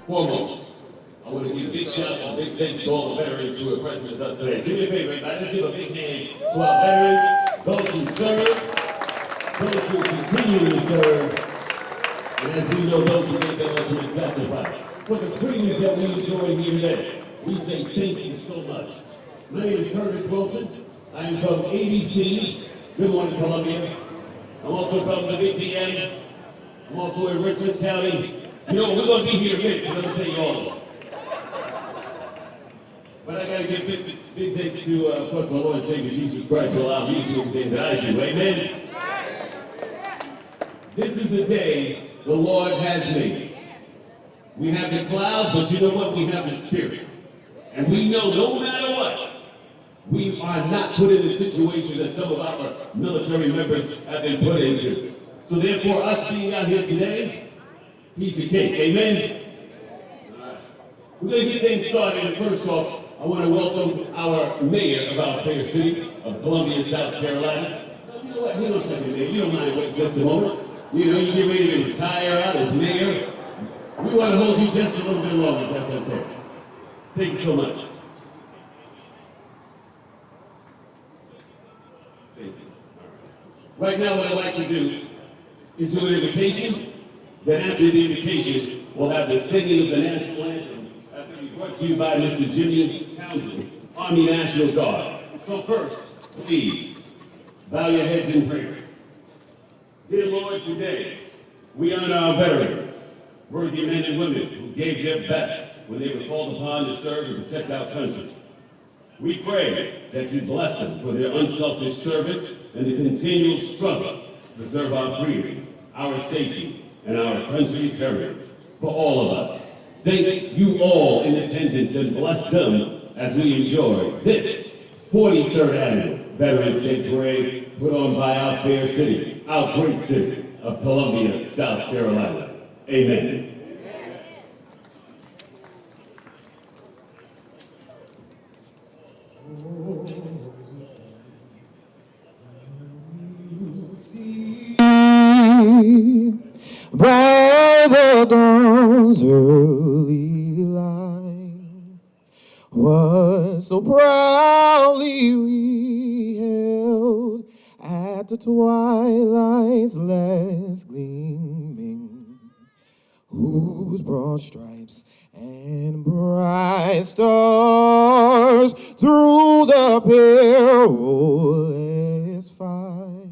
Foremost, I want to give big shouts and big thanks to all the veterans who are present with us today. Do me a favor, everybody. Let's give a big hand to our veterans, those who serve, those who continue to serve, and as we know, those who make that ultimate sacrifice. For the freedoms that we enjoy here today, we say thank you so much. My name is Curtis Wilson. I am from ABC. Good morning, Columbia. I'm also from the Big DM. I'm also in Richland County. You know, we're going to be here a minute, because I'm going to tell you all of them. But I got to give big thanks to, of course, my Lord and Savior Jesus Christ for allowing me to do the thing that I do. Amen? This is the day the Lord has made. We have the clouds, but you know what? We have the Spirit. And we know no matter what, we are not put in the situation that some of our military members have been put into. So therefore, us being out here today, piece of cake. Amen? All right. We're going to get things started. And first off, I want to welcome our mayor of our fair city of Columbia, South Carolina. You know what? Hang on a second, Mayor. You don't mind waiting just a moment. You know, you get ready to retire out as mayor. We want to hold you just a little bit longer, if that's okay. Thank you so much. Thank you. Right now, what I'd like to do is do an invocation. Then after the invocation, we'll have the singing of the national anthem. That's going to be brought to you by Mr. Jimmy Townsend, Army National Guard. So first, please, bow your heads in prayer. Dear Lord, today, we honor our veterans, worthy men and women who gave their best when they were called upon to serve and protect our country. We pray that you bless them for their unselfish service and the continual struggle to preserve our freedoms, our safety, and our country's heritage. For all of us, thank you all in attendance and bless them as we enjoy this 43rd Annual Veterans Day Parade put on by our fair city, our great city of Columbia, South Carolina. Amen. By the dawn's early light, was so proudly we held at the twilight's last gleaming, whose broad stripes and bright stars through the perilous fight.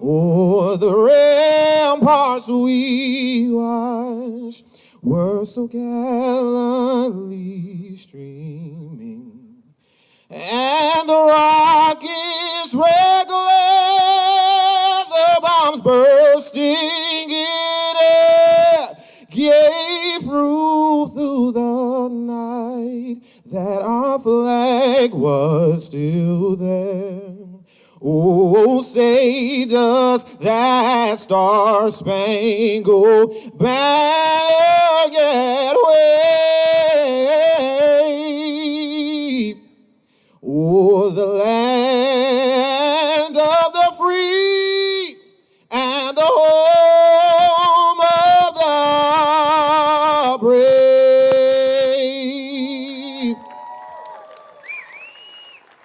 O'er the ramparts we watched were so gallantly streaming, and the rockets red glare, the bombs bursting in air, gave proof through the night that our flag was still there. Oh, say does that star-spangled banner yet wave o'er the land of the free and the home of the brave?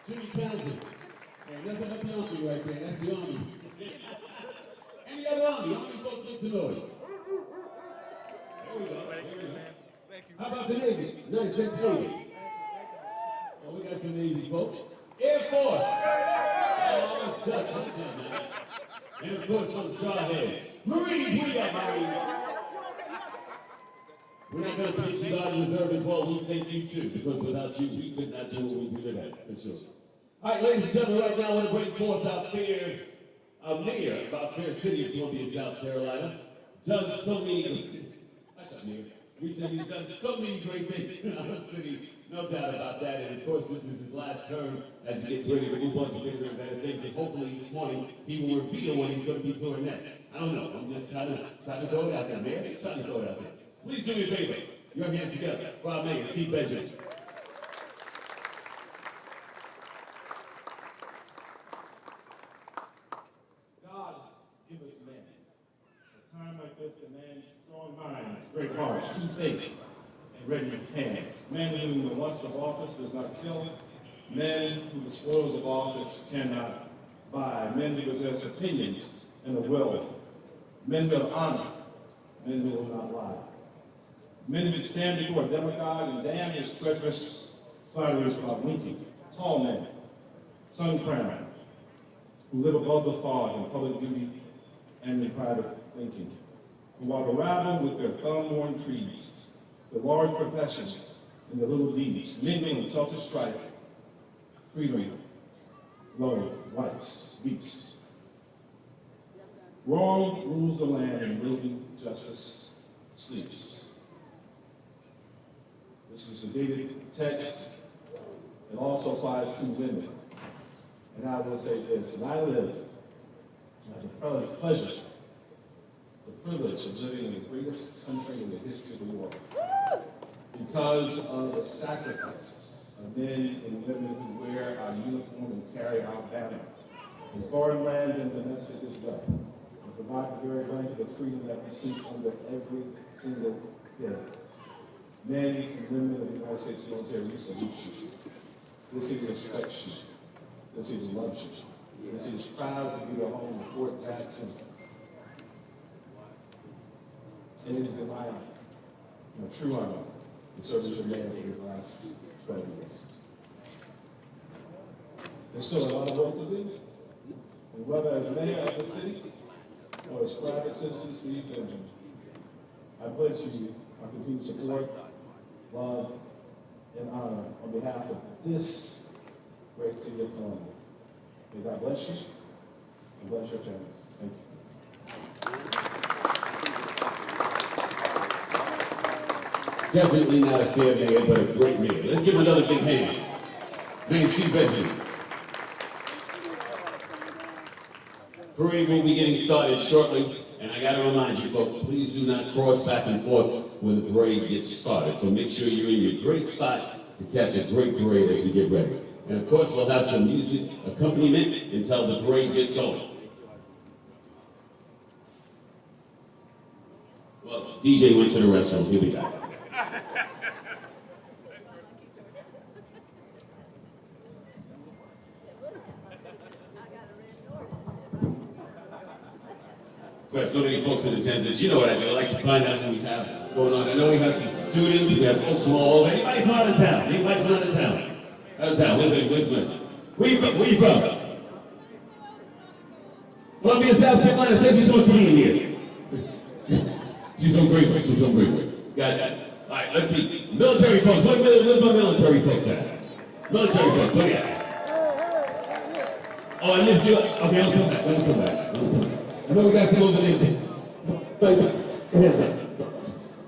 Jimmy Townsend. Hey, that's not the Army right there. That's the Army. Any other Army? Army folks make some noise. There we go. There we go. How about the Navy? United States Navy. Oh, we got some Navy folks. Air Force. Oh, shucks, man. And of course, those Jawheads. Marines, we got Marines. We're not going to forget you, Guard Reserve, as well. We thank you, too, because without you, we could not do what we do today, for sure. All right, ladies and gentlemen, right now I want to bring forth our mayor of our fair city of Columbia, South Carolina. Done so many, we think he's done so many great things in our city, no doubt about that. And of course, this is his last term as he gets ready to move on to bigger and better things. And hopefully this morning, he will reveal what he's going to be doing next. I don't know, I'm just trying to throw it out there, Mayor. Just trying to throw it out there. Please do me a favor. Your hands together for our mayor, Steve Benjamin. God, give us men. A time like this demands strong minds, great hearts, true faith, ready hands. Men whom the lust of office does not kill. Men who the spoils of office cannot buy. Men who possess opinions and a will. Men who have honor. Men who will not lie. Men who stand before a demagogue and damn his treacherous flatterers without winking. Tall men, sun-crowned, who live above the fog in public duty and in private thinking. Who while the rabble with their thumb-worn creeds, the large professions and the little deeds, mingling in selfish strife, freedom, love, wives, beasts. Wrong rules the land and waiting justice sleeps. This is a dated text. It also applies to women. And I will say this, and I have the pleasure, the privilege of living in the greatest country in the history of the world because of the sacrifices of men and women who wear our uniform and carry our banner in foreign lands and domestic as well, and provide the very blanket of freedom that we seek under every single day. Men and women of the United States military, we salute you. This is respect you. This is love you. This is proud to be the home of Fort Jackson. And it has been my honor, true honor, to serve as your mayor for these last 12 years. There's still a lot of work to do. And whether as mayor of the city or as private citizen Steve Benjamin, I pledge you my continued support, love, and honor on behalf of this great city of Columbia. May God bless you and bless your families. Thank you. Definitely not a fair mayor, but a great mayor. Let's give him another big hand. Mayor Steve Benjamin. Parade will be getting started shortly, and I gotta remind you folks, please do not cross back and forth when the parade gets started. So make sure you're in your great spot to catch a great parade as we get ready. And of course, we'll have some music accompaniment until the parade gets going. Well, DJ went to the restroom, he'll be back. We have so many folks in attendance. You know what I do. I like to find out who we have going on. I know we have some students. We have folks from all over. Anybody from out of town? Anybody from out of town? Out of town. Where's it? Where you from? Columbia, South Carolina. Thank you so much for being here. She's from Greenwood. She's from Greenwood. Got that. All right, let's see. Military folks. Where's my military folks at? Military folks. Oh, yeah. Oh, I missed you. Okay, I'll come back. Let me come back. I know we got some over there too.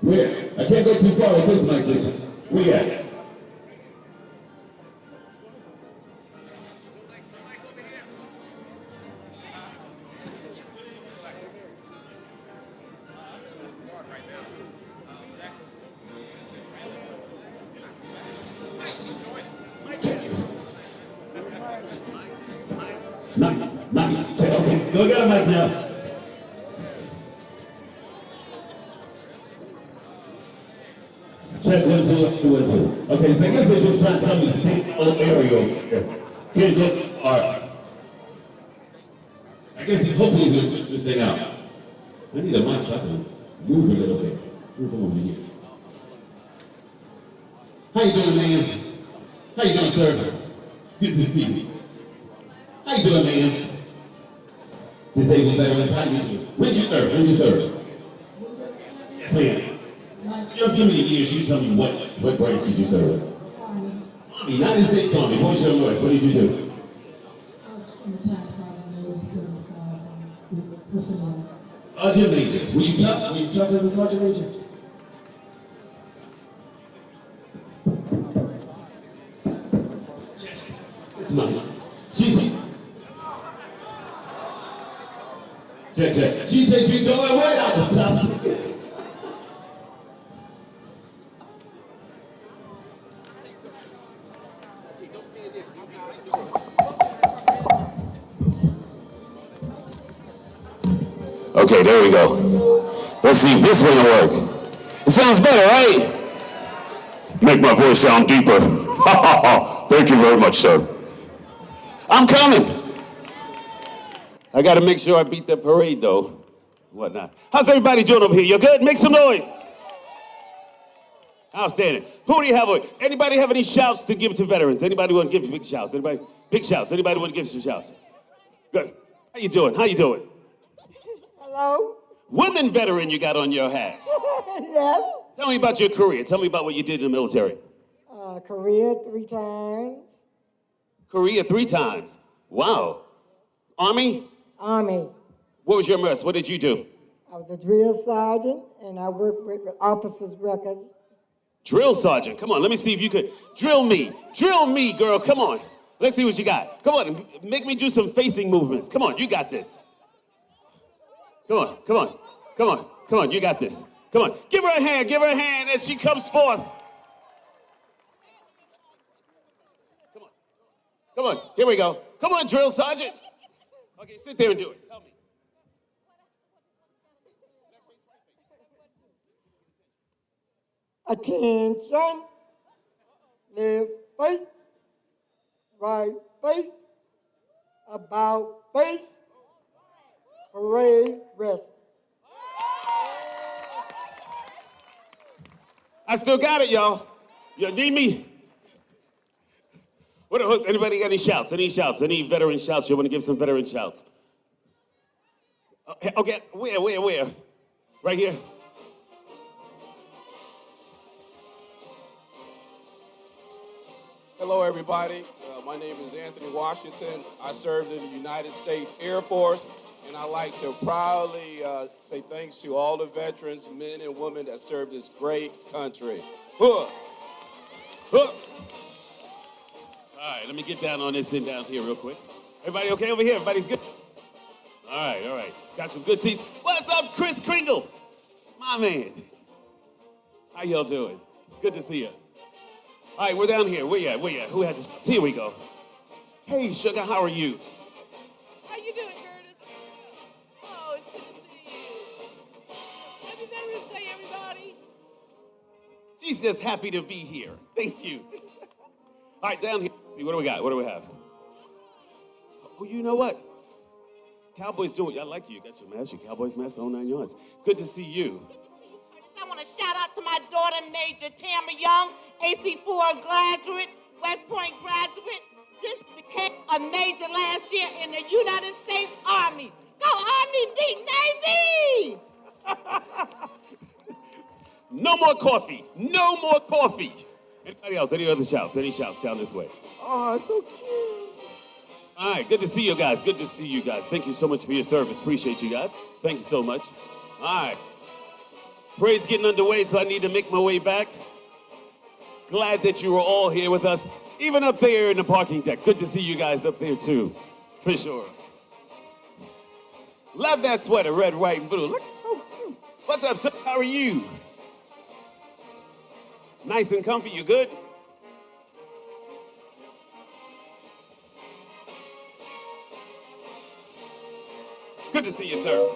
Where? I can't go too far with this mic, Bishop. Where you at? Okay, go get a mic now. Check 1, 2, 1, 2. Okay, so I guess they're just trying to tell me to stay on area over here. Good, good. All right. I guess hopefully he's going to switch this thing out. I need a mic so I can move a little bit. Move over here. How you doing, man? How you doing, sir? It's good to see you. How you doing, man? Disabled veterans, how you doing? When'd you serve? Yes, ma'am. You have too many years, you tell me what branch did you serve? Army, United States Army. What was your voice? What did you do? On the tax side, I know 75 personnel. Sergeant Major. Were you tough? Were you tough as a Sergeant Major? It's mine. She's check. She said you don't know what I was tough. Okay, there we go. Let's see if this is gonna work. It sounds better, right? Make my voice sound deeper. Thank you very much, sir. I'm coming. I got to make sure I beat the parade, though. Whatnot. How's everybody doing over here? You good? Make some noise. Outstanding. Who do you have? Anybody have any shouts to give to veterans? Anybody want to give big shouts? Anybody? Big shouts. Anybody want to give some shouts? Good. How you doing? How you doing? Hello? Women veteran you got on your hat. Yes. Tell me about your career. Tell me about what you did in the military. Korea 3 times. Korea 3 times. Wow. Army? Army. What was your mess? What did you do? I was a drill sergeant, and I worked with officers' records. Drill sergeant. Come on, let me see if you could drill me. Drill me, girl. Come on. Let's see what you got. Come on, make me do some facing movements. Come on, you got this. Come on, come on, come on, come on, you got this. Come on, give her a hand as she comes forth. Come on, come on, here we go. Come on, drill sergeant. Okay, sit there and do it. Tell me. Attention. Left face. Right face. About face. Parade rest. I still got it, y'all. You need me? What else? Anybody got any shouts? Any shouts? Any veteran shouts? You want to give some veteran shouts? Okay, where? Right here? Hello, everybody. My name is Anthony Washington. I served in the United States Air Force, and I'd like to proudly say thanks to all the veterans, men and women that served this great country. Huh. Huh. All right, let me get down on this end down here real quick. Everybody okay over here? Everybody's good? All right. Got some good seats. What's up, Chris Kringle? My man. How y'all doing? Good to see you. All right, we're down here. Where you at? Who had this? Here we go. Hey, Sugar, how are you? How you doing, Curtis? Oh, it's good to see you. Happy Veterans Day, everybody. She's just happy to be here. Thank you. All right, down here. See, what do we got? What do we have? Oh, you know what? Cowboys doing. I like you. You got your mask, your Cowboys mask on 9 yards. Good to see you. I want to shout out to my daughter, Major Tamara Young, AC4 graduate, West Point graduate. Just became a major last year in the United States Army. Go Army, beat Navy! No more coffee. No more coffee. Anybody else? Any other shouts? Any shouts down this way? Oh, it's so cute. All right, good to see you guys. Good to see you guys. Thank you so much for your service. Appreciate you guys. Thank you so much. All right. Parade's getting underway, so I need to make my way back. Glad that you were all here with us, even up there in the parking deck. Good to see you guys up there, too, for sure. Love that sweater, red, white, and blue. Look, oh, what's up, sir? How are you? Nice and comfy, you good? Good to see you, sir.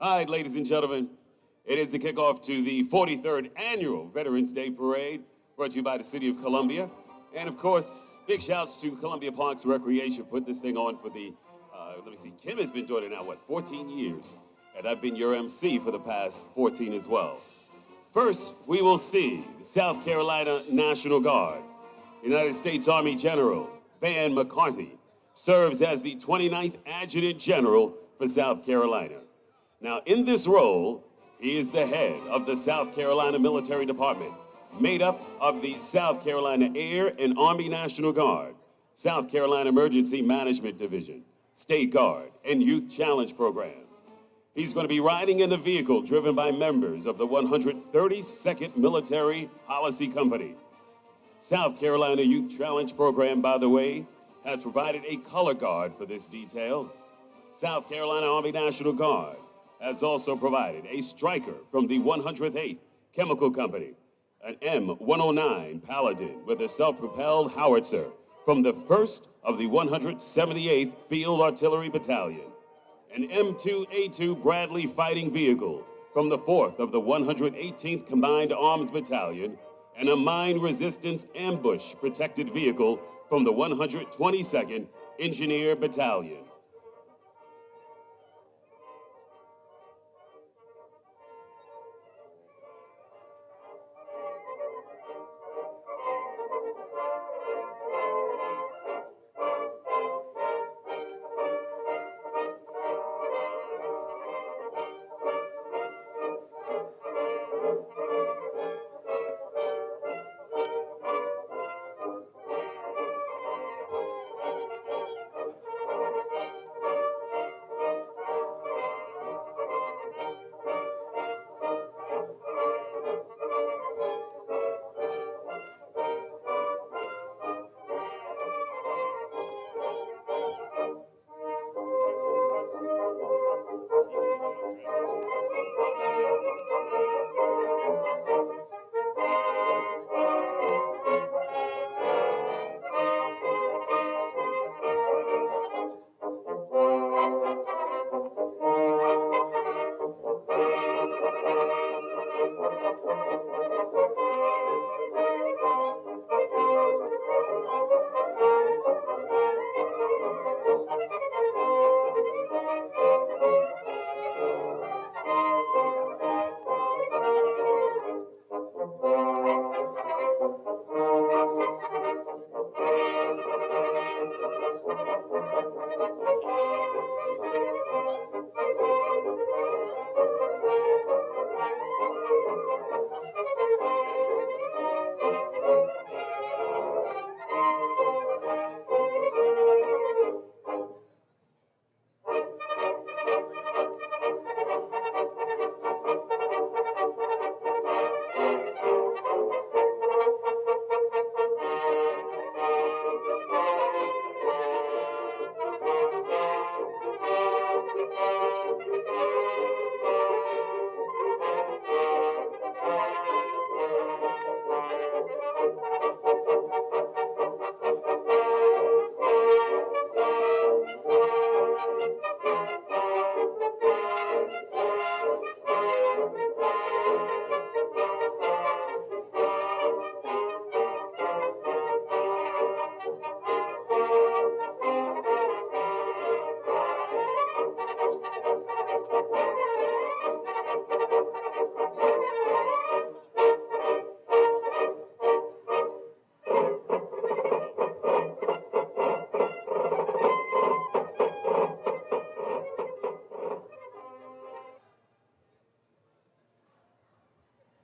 All right, ladies and gentlemen, it is the kickoff to the 43rd Annual Veterans Day Parade, brought to you by the City of Columbia. And of course, big shouts to Columbia Parks and Recreation, put this thing on for the, Kim has been doing it now, 14 years? And I've been your MC for the past 14 as well. First, we will see the South Carolina National Guard. United States Army General Van McCarthy serves as the 29th Adjutant General for South Carolina. Now, in this role, he is the head of the South Carolina Military Department, made up of the South Carolina Air and Army National Guard, South Carolina Emergency Management Division, State Guard, and Youth Challenge Program. He's going to be riding in a vehicle driven by members of the 132nd Military Policy Company. South Carolina Youth Challenge Program, by the way, has provided a color guard for this detail. South Carolina Army National Guard has also provided a striker from the 108th Chemical Company, an M109 Paladin with a self-propelled howitzer from the 1st of the 178th Field Artillery Battalion, an M2A2 Bradley fighting vehicle from the 4th of the 118th Combined Arms Battalion, and a mine resistance ambush protected vehicle from the 122nd Engineer Battalion.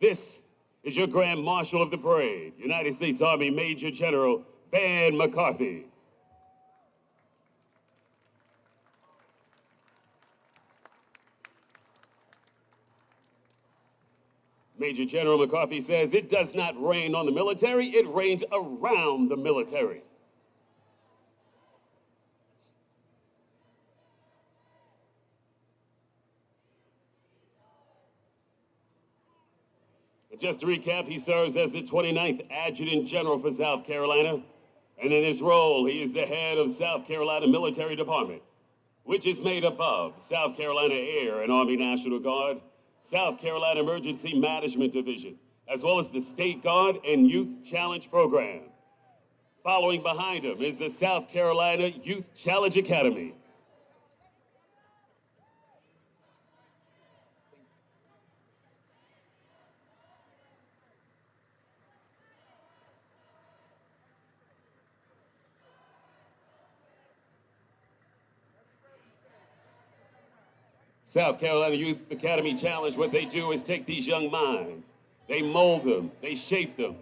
This is your Grand Marshal of the Parade, United States Army Major General Van McCarthy. Major General McCarthy says it does not rain on the military, it rains around the military. Just to recap, he serves as the 29th Adjutant General for South Carolina, and in his role, he is the head of South Carolina Military Department, which is made up of South Carolina Air and Army National Guard, South Carolina Emergency Management Division, as well as the State Guard and Youth Challenge Program. Following behind him is the South Carolina Youth Challenge Academy. South Carolina Youth Academy Challenge, what they do is take these young minds, they mold them, they shape them,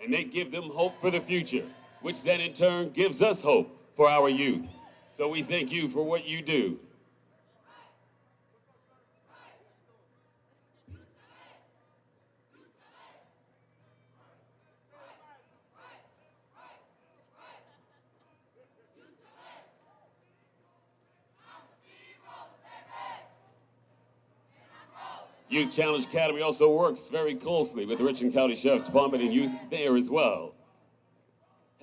and they give them hope for the future, which then in turn gives us hope for our youth. So we thank you for what you do. Youth Challenge Academy also works very closely with the Richland County Sheriff's Department and youth there as well.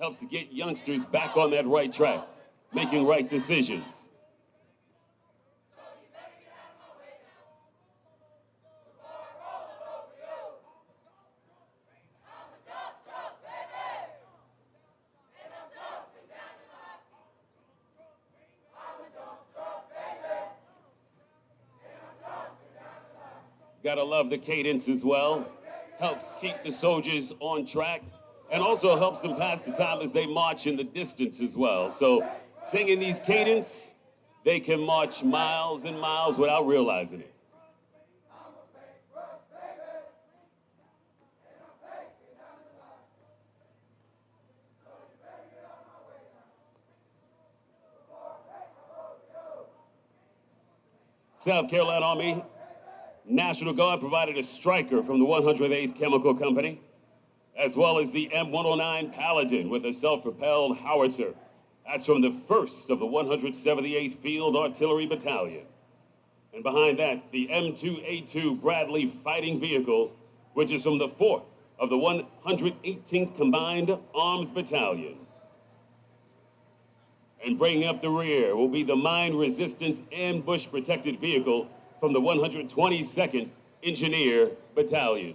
Helps to get youngsters back on that right track, making right decisions. Gotta love the cadence as well. Helps keep the soldiers on track and also helps them pass the time as they march in the distance as well. So singing these cadence, they can march miles and miles without realizing it. South Carolina Army National Guard provided a Stryker from the 108th Chemical Company, as well as the M109 Paladin with a self-propelled howitzer. That's from the 1st of the 178th Field Artillery Battalion. And behind that, the M2A2 Bradley Fighting Vehicle, which is from the 4th of the 118th Combined Arms Battalion. And bringing up the rear will be the Mine Resistance Ambush Protected Vehicle from the 122nd Engineer Battalion.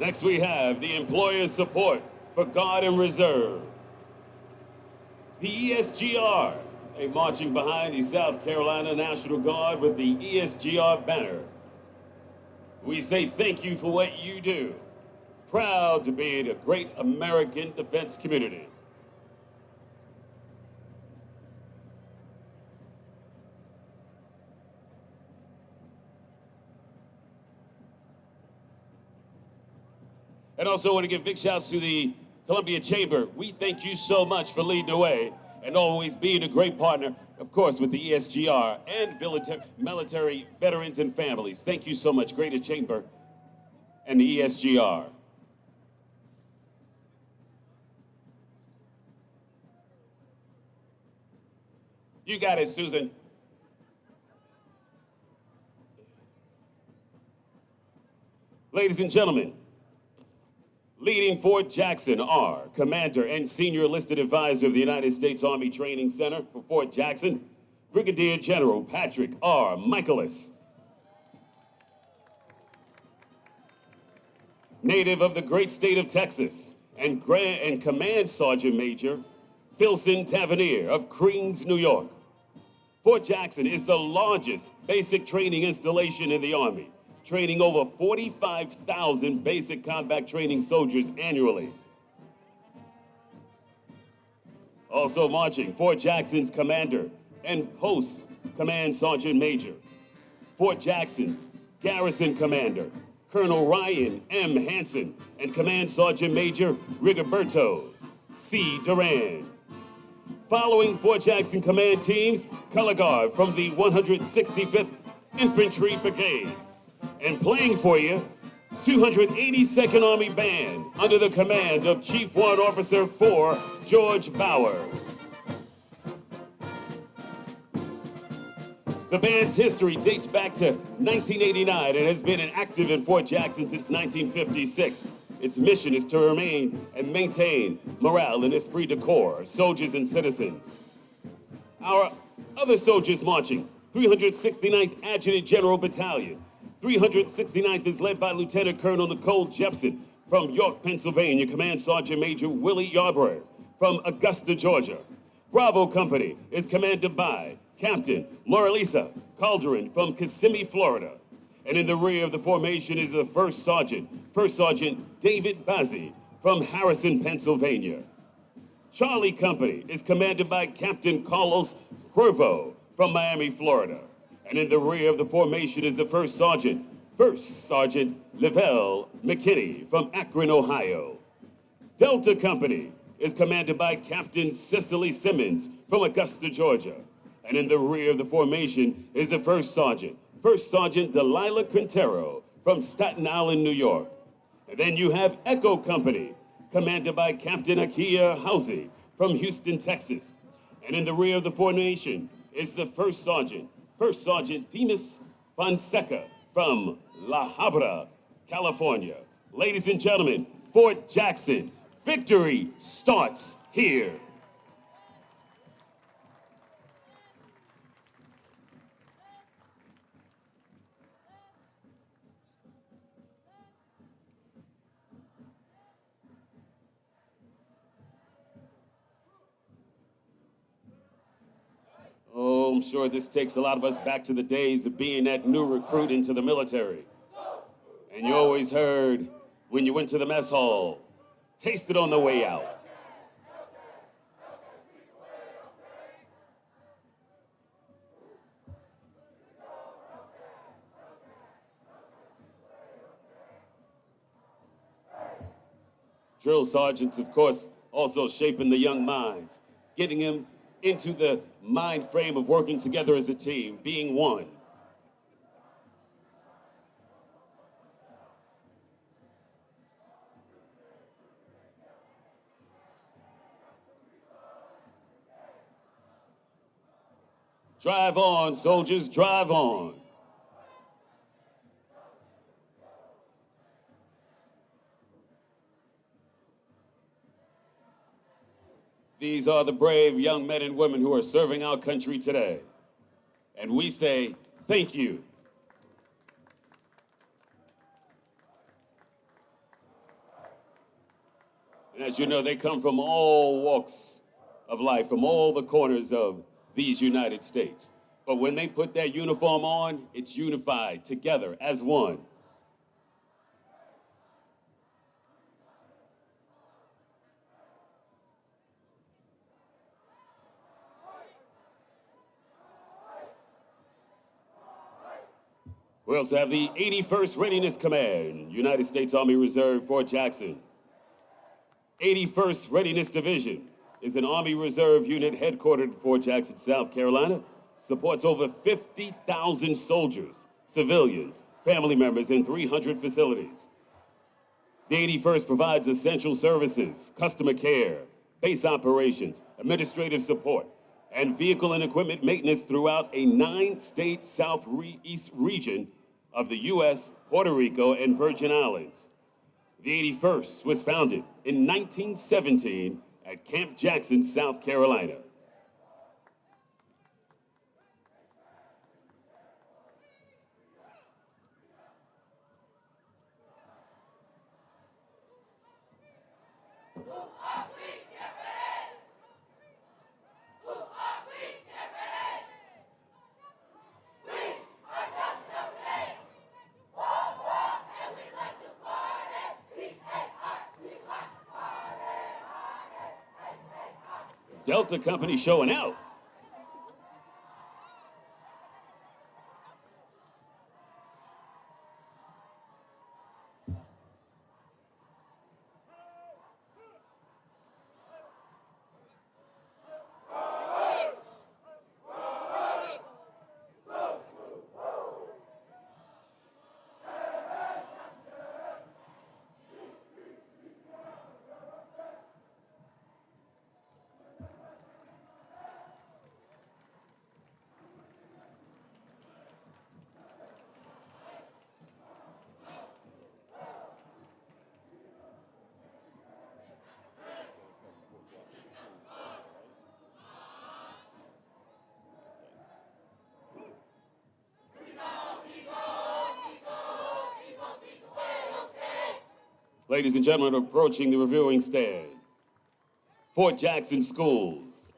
Next we have the Employer Support for Guard and Reserve. The ESGR, they marching behind the South Carolina National Guard with the ESGR banner. We say thank you for what you do. Proud to be in a great American defense community. And also want to give big shouts to the Columbia Chamber. We thank you so much for leading the way and always being a great partner. of course, with the ESGR and military veterans and families. Thank you so much, Greater Chamber and the ESGR. You got it, Susan. Ladies and gentlemen, leading Fort Jackson are Commander and Senior Enlisted Advisor of the United States Army Training Center for Fort Jackson, Brigadier General Patrick R. Michaelis. Native of the great state of Texas, and Command Sergeant Major Philson Tavernier of Queens, New York. Fort Jackson is the largest basic training installation in the Army, training over 45,000 basic combat training soldiers annually. Also marching, Fort Jackson's Commander and Post Command Sergeant Major. Fort Jackson's Garrison Commander, Colonel Ryan M. Hanson, and Command Sergeant Major Rigoberto C. Duran. Following Fort Jackson Command teams, Color Guard from the 165th Infantry Brigade. And playing for you, 282nd Army Band under the command of Chief Warrant Officer 4, George Bauer. The band's history dates back to 1989 and has been active in Fort Jackson since 1956. Its mission is to remain and maintain morale and esprit de corps, soldiers and citizens. Our other soldiers marching, 369th Adjutant General Battalion. 369th is led by Lieutenant Colonel Nicole Jepson from York, Pennsylvania, Command Sergeant Major Willie Yarbrough from Augusta, Georgia. Bravo Company is commanded by Captain Moralisa Calderon from Kissimmee, Florida. And in the rear of the formation is the First Sergeant David Bazzi from Harrison, Pennsylvania. Charlie Company is commanded by Captain Carlos Cuervo from Miami, Florida. And in the rear of the formation is the First Sergeant Lavelle McKinney from Akron, Ohio. Delta Company is commanded by Captain Cicely Simmons from Augusta, Georgia. And in the rear of the formation is the First Sergeant Delilah Quintero from Staten Island, New York. And then you have Echo Company, commanded by Captain Akia Housey from Houston, Texas. And in the rear of the formation is the First Sergeant Demas Fonseca from La Habra, California. Ladies and gentlemen, Fort Jackson, victory starts here. Oh, I'm sure this takes a lot of us back to the days of being that new recruit into the military. And you always heard, when you went to the mess hall, taste it on the way out. Drill sergeants, of course, also shaping the young minds, getting them into the mind frame of working together as a team, being one. Drive on, soldiers, drive on. These are the brave young men and women who are serving our country today. And we say, thank you. And as you know, they come from all walks of life, from all the corners of these United States. But when they put their uniform on, it's unified together as one. We also have the 81st Readiness Command, United States Army Reserve, Fort Jackson. 81st Readiness Division is an Army Reserve unit headquartered in Fort Jackson, South Carolina, supports over 50,000 soldiers, civilians, family members in 300 facilities. The 81st provides essential services, customer care, base operations, administrative support, and vehicle and equipment maintenance throughout a 9-state southeast region of the U.S., Puerto Rico, and Virgin Islands. The 81st was founded in 1917 at Camp Jackson, South Carolina. Delta Company showing out. Ladies and gentlemen, approaching the reviewing stand. Fort Jackson Schools.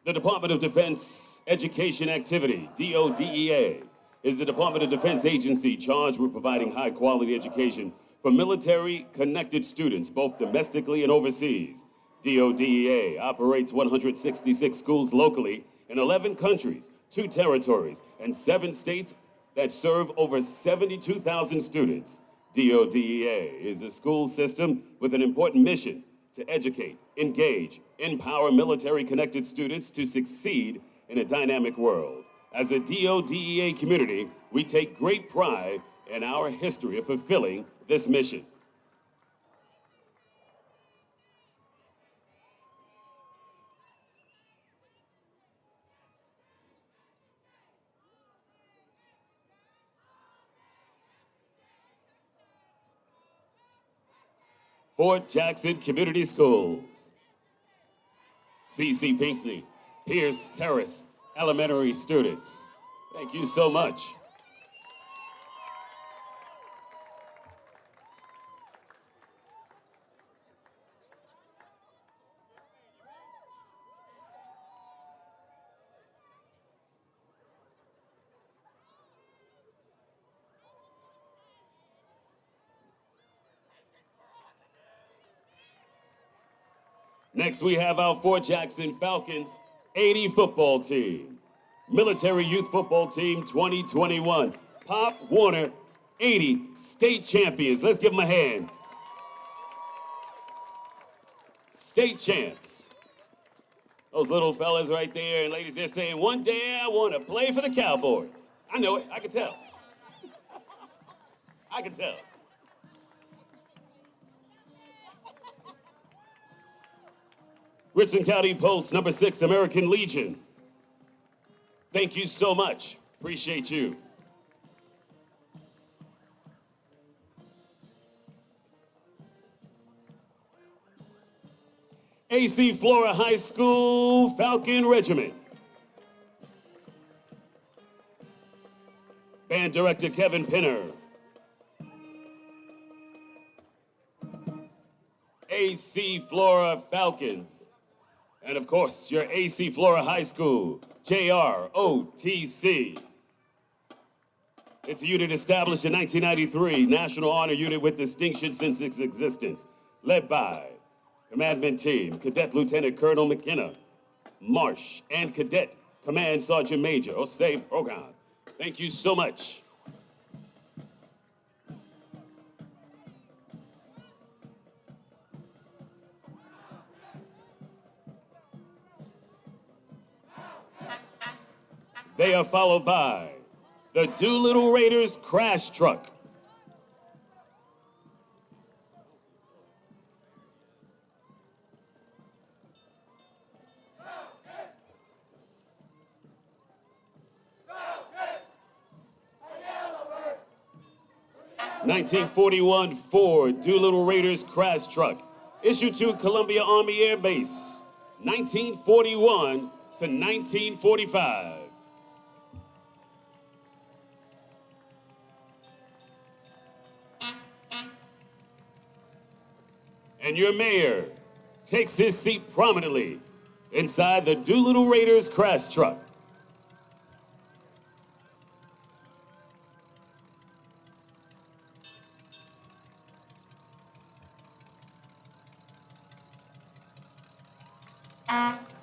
The Department of Defense Education Activity, DODEA, is the Department of Defense agency charged with providing high-quality education for military-connected students, both domestically and overseas. DODEA operates 166 schools locally in 11 countries, 2 territories, and 7 states that serve over 72,000 students. DODEA is a school system with an important mission to educate, engage, empower military-connected students to succeed in a dynamic world. As a DODEA community, we take great pride in our history of fulfilling this mission. Fort Jackson Community Schools. C.C. Pinckney, Pierce Terrace Elementary students. Thank you so much. Next, we have our Fort Jackson Falcons 80 football team. Military Youth Football Team 2021. Pop Warner 80 state champions. Let's give them a hand. State champs. Those little fellas right there and ladies, they're saying, one day I want to play for the Cowboys. I know it, I can tell. I can tell. Richland County Post, number 6, American Legion. Thank you so much. Appreciate you. AC Flora High School Falcon Regiment. Band director Kevin Pinner. AC Flora Falcons. And of course, your AC Flora High School, JROTC. It's a unit established in 1993, National Honor Unit with distinction since its existence, led by Commandment Team, Cadet Lieutenant Colonel McKenna, Marsh, and Cadet Command Sergeant Major Jose Progan. Thank you so much. They are followed by the Doolittle Raiders crash truck. (1941) Ford Doolittle Raiders crash truck, issued to Columbia Army Air Base, 1941 to 1945. And your mayor takes his seat prominently inside the Doolittle Raiders crash truck.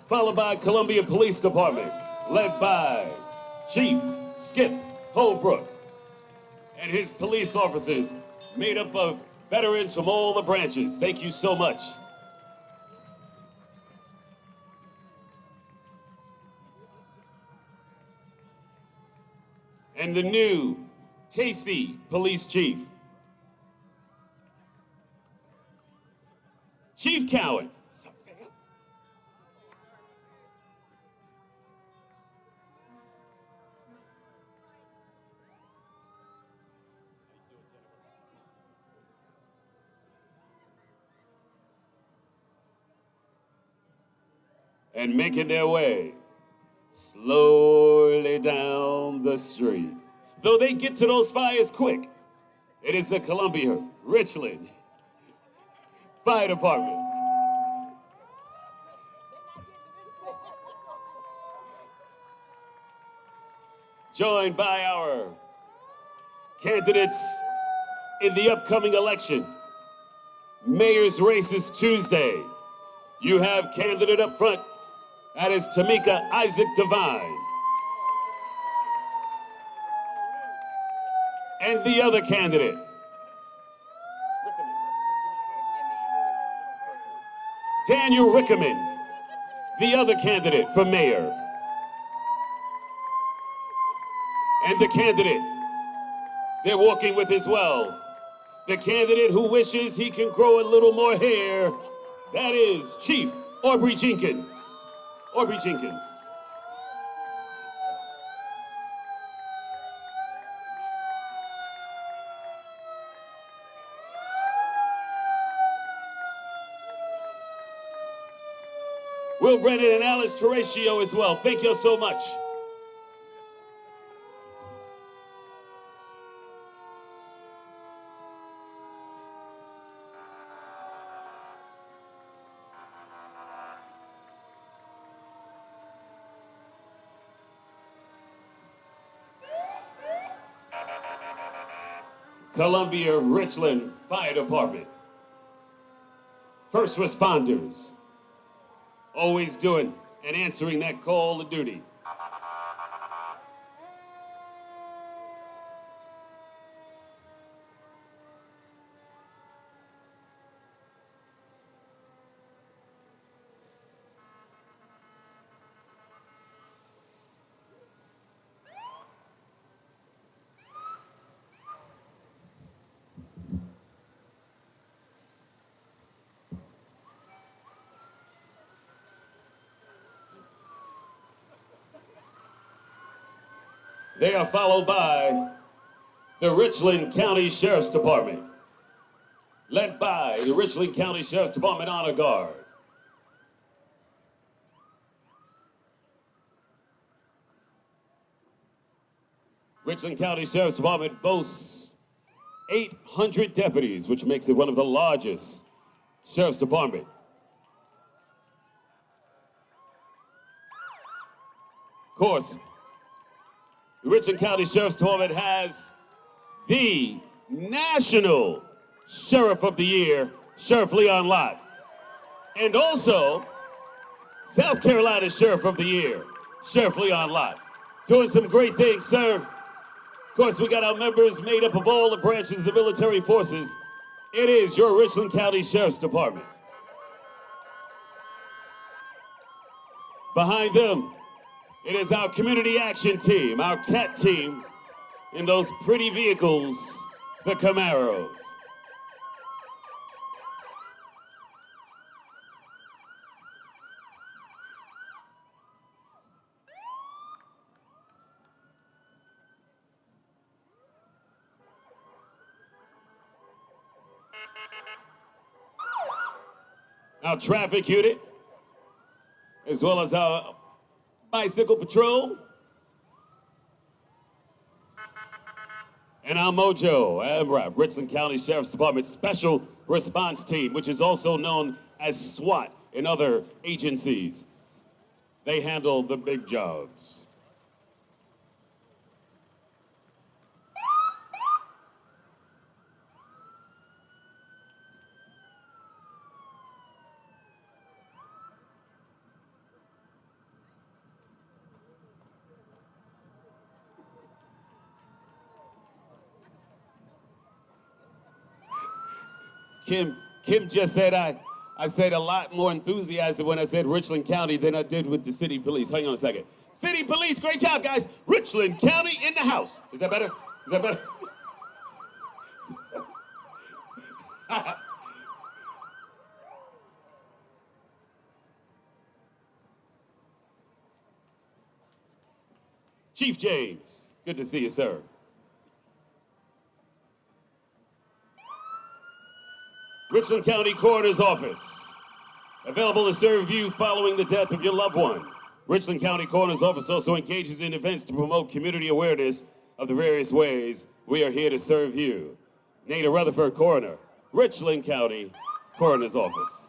Followed by Columbia Police Department, led by Chief Skip Holbrook and his police officers, made up of veterans from all the branches. Thank you so much. And the new KC Police Chief, Chief Cowan. And making their way slowly down the street. Though they get to those fires quick, it is the Columbia Richland Fire Department. Joined by our candidates in the upcoming election. Mayor's race is Tuesday. You have candidate up front. That is Tamika Isaac Devine. And the other candidate, Daniel Rickerman, the other candidate for mayor. And the candidate they're walking with as well, the candidate who wishes he can grow a little more hair, that is Chief Aubrey Jenkins. Aubrey Jenkins. Will Brennan and Alice Terratio as well. Thank you so much. Columbia Richland Fire Department. First responders, always doing and answering that call to duty. They are followed by the Richland County Sheriff's Department, led by the Richland County Sheriff's Department Honor Guard. Richland County Sheriff's Department boasts 800 deputies, which makes it one of the largest sheriff's department. Of course, the Richland County Sheriff's Department has the National Sheriff of the Year, Sheriff Leon Lott. And also, South Carolina Sheriff of the Year, Sheriff Leon Lott. Doing some great things, sir. Of course, we got our members made up of all the branches of the military forces. It is your Richland County Sheriff's Department. Behind them, It is our community action team, our CAT team, in those pretty vehicles, the Camaros. Our traffic unit, as well as our bicycle patrol, and our Mojo, Richland County Sheriff's Department Special Response Team, which is also known as SWAT in other agencies. They handle the big jobs. Kim just said I said a lot more enthusiasm when I said Richland County than I did with the city police. Hang on a second. City police, great job, guys. Richland County in the house. Is that better? Is that better? Chief James, good to see you, sir. Richland County Coroner's Office, available to serve you following the death of your loved one. Richland County Coroner's Office also engages in events to promote community awareness of the various ways we are here to serve you. Nada Rutherford, Coroner, Richland County Coroner's Office.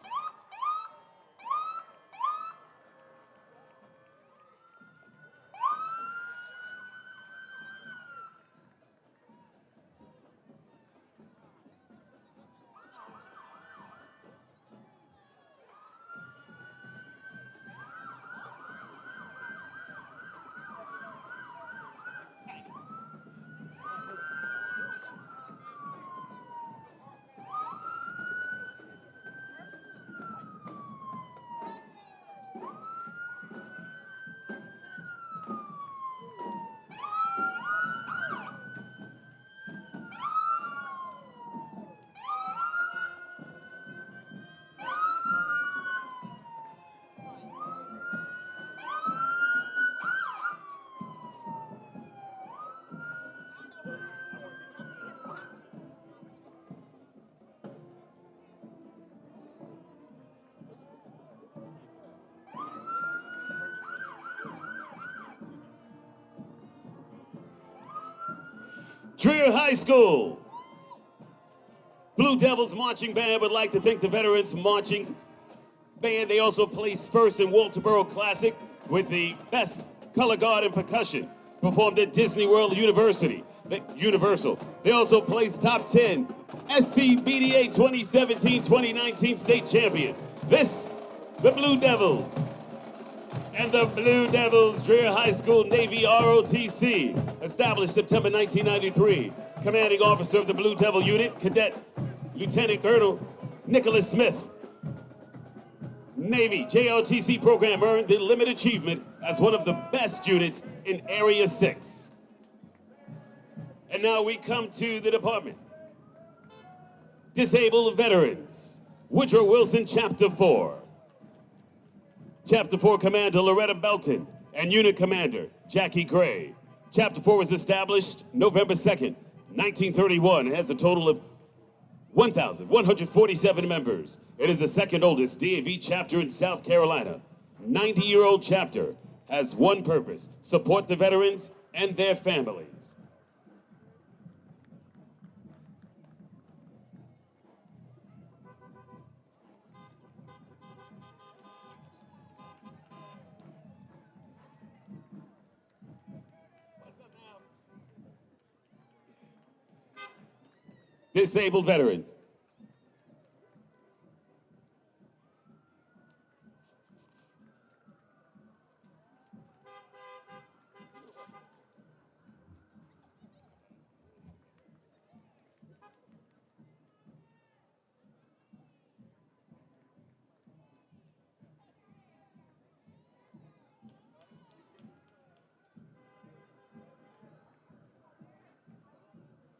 Trier High School. Blue Devils Marching Band would like to thank the Veterans Marching Band. They also placed first in Walterboro Classic with the best color guard and percussion performed at Disney World Universal. They also placed top 10 SCBDA 2017-2019 state champion. The Blue Devils. And the Blue Devils, Trier High School Navy ROTC, established September 1993. Commanding officer of the Blue Devil Unit, Cadet Lieutenant Colonel Nicholas Smith. Navy JROTC program earned the limited achievement as one of the best units in Area 6. And now we come to the department. Disabled Veterans, Woodrow Wilson, Chapter 4. Chapter 4 Commander Loretta Belton and Unit Commander Jackie Gray. Chapter 4 was established November 2nd, 1931, and has a total of 1,147 members. It is the second oldest DAV chapter in South Carolina. 90-year-old chapter has one purpose: support the veterans and their families. Disabled veterans.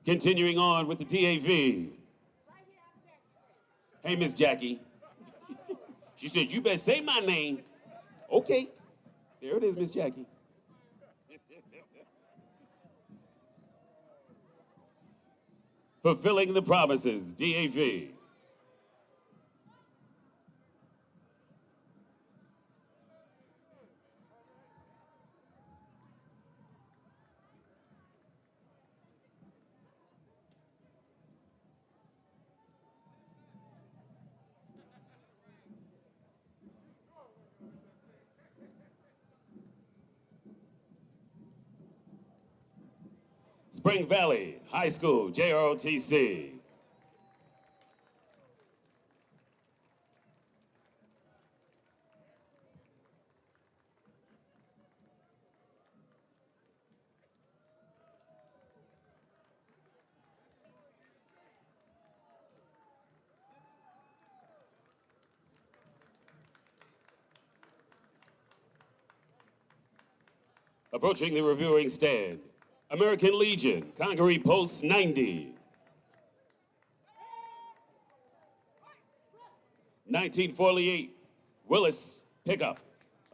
Continuing on with the DAV. Hey, Miss Jackie. She said, you better say my name. Okay. There it is, Miss Jackie. Fulfilling the promises, DAV. Spring Valley High School, JROTC. Approaching the reviewing stand, American Legion, Congaree Post 90. 1948, Willis Pickup,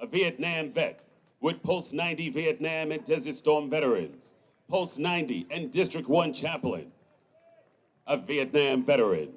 a Vietnam vet, with Post 90 Vietnam and Desert Storm veterans. Post 90 and District 1 chaplain, a Vietnam veteran.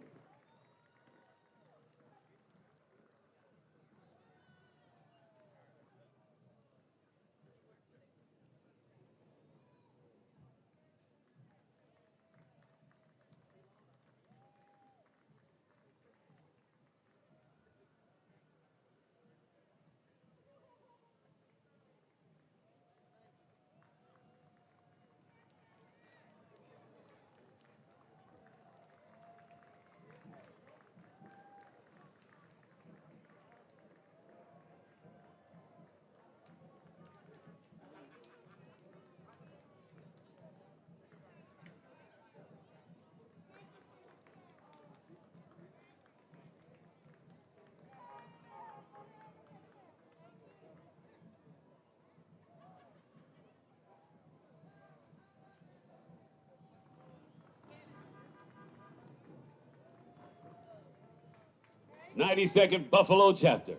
'92nd Buffalo chapter.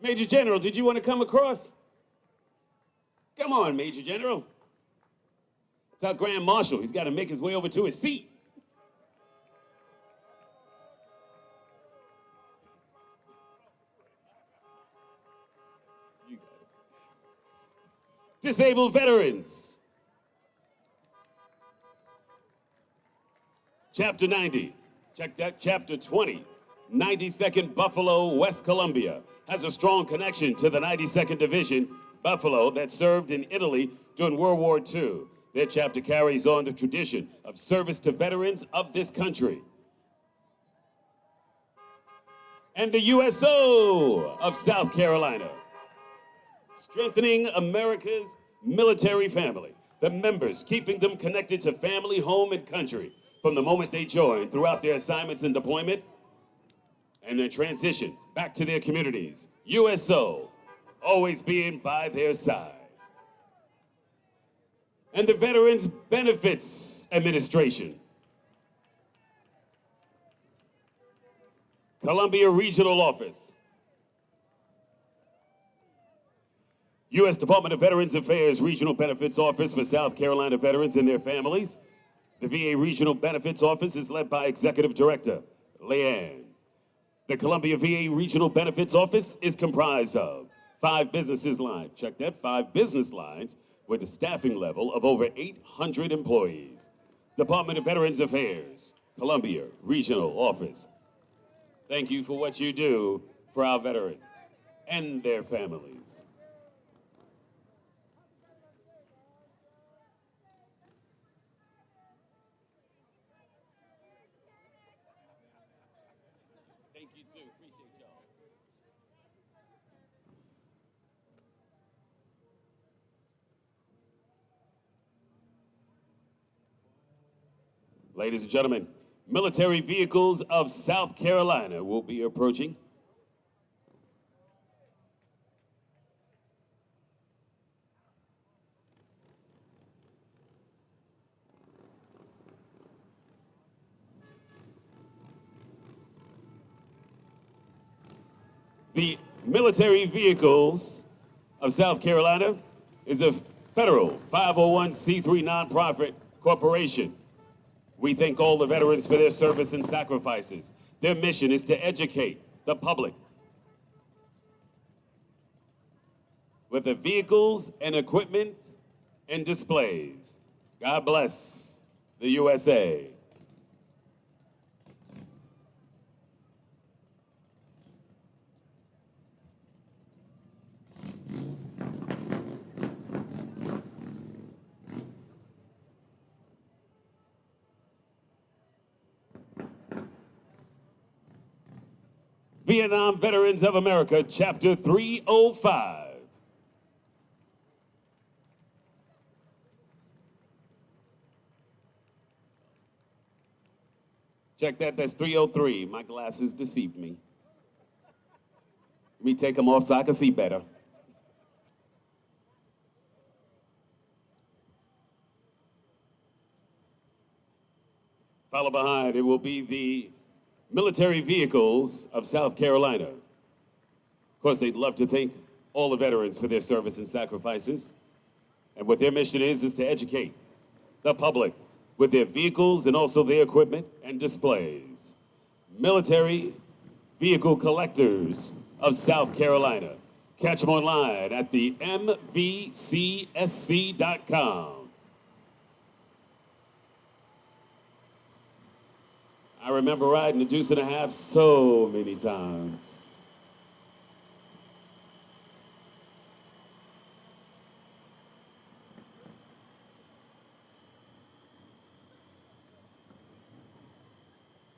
Major General, did you want to come across? Come on, Major General. It's our Grand Marshal. He's got to make his way over to his seat. You got it. Disabled veterans. Chapter 90, check that, Chapter 20, 92nd Buffalo, West Columbia, has a strong connection to the 92nd Division, Buffalo, that served in Italy during World War II. Their chapter carries on the tradition of service to veterans of this country. And the USO of South Carolina, strengthening America's military family, the members keeping them connected to family, home, and country from the moment they join throughout their assignments and deployment and their transition back to their communities. USO, always being by their side. And the Veterans Benefits Administration. Columbia Regional Office. U.S. Department of Veterans Affairs Regional Benefits Office for South Carolina veterans and their families. The VA Regional Benefits Office is led by Executive Director Leanne. The Columbia VA Regional Benefits Office is comprised of 5 business lines. Check that, 5 business lines with a staffing level of over 800 employees. Department of Veterans Affairs, Columbia Regional Office. Thank you for what you do for our veterans and their families. Thank you too, appreciate y'all. Ladies and gentlemen, military vehicles of South Carolina will be approaching. The Military Vehicles of South Carolina is a federal 501c3 nonprofit corporation. We thank all the veterans for their service and sacrifices. Their mission is to educate the public with the vehicles and equipment and displays. God bless the USA. Vietnam Veterans of America, Chapter 305. Check that, that's 303. My glasses deceived me. Let me take them off so I can see better. Follow behind, it will be the Military Vehicles of South Carolina. Of course, they'd love to thank all the veterans for their service and sacrifices. And what their mission is to educate the public with their vehicles and also their equipment and displays. Military Vehicle Collectors of South Carolina. Catch them online at the mvcsc.com. I remember riding the Deuce and a Half so many times.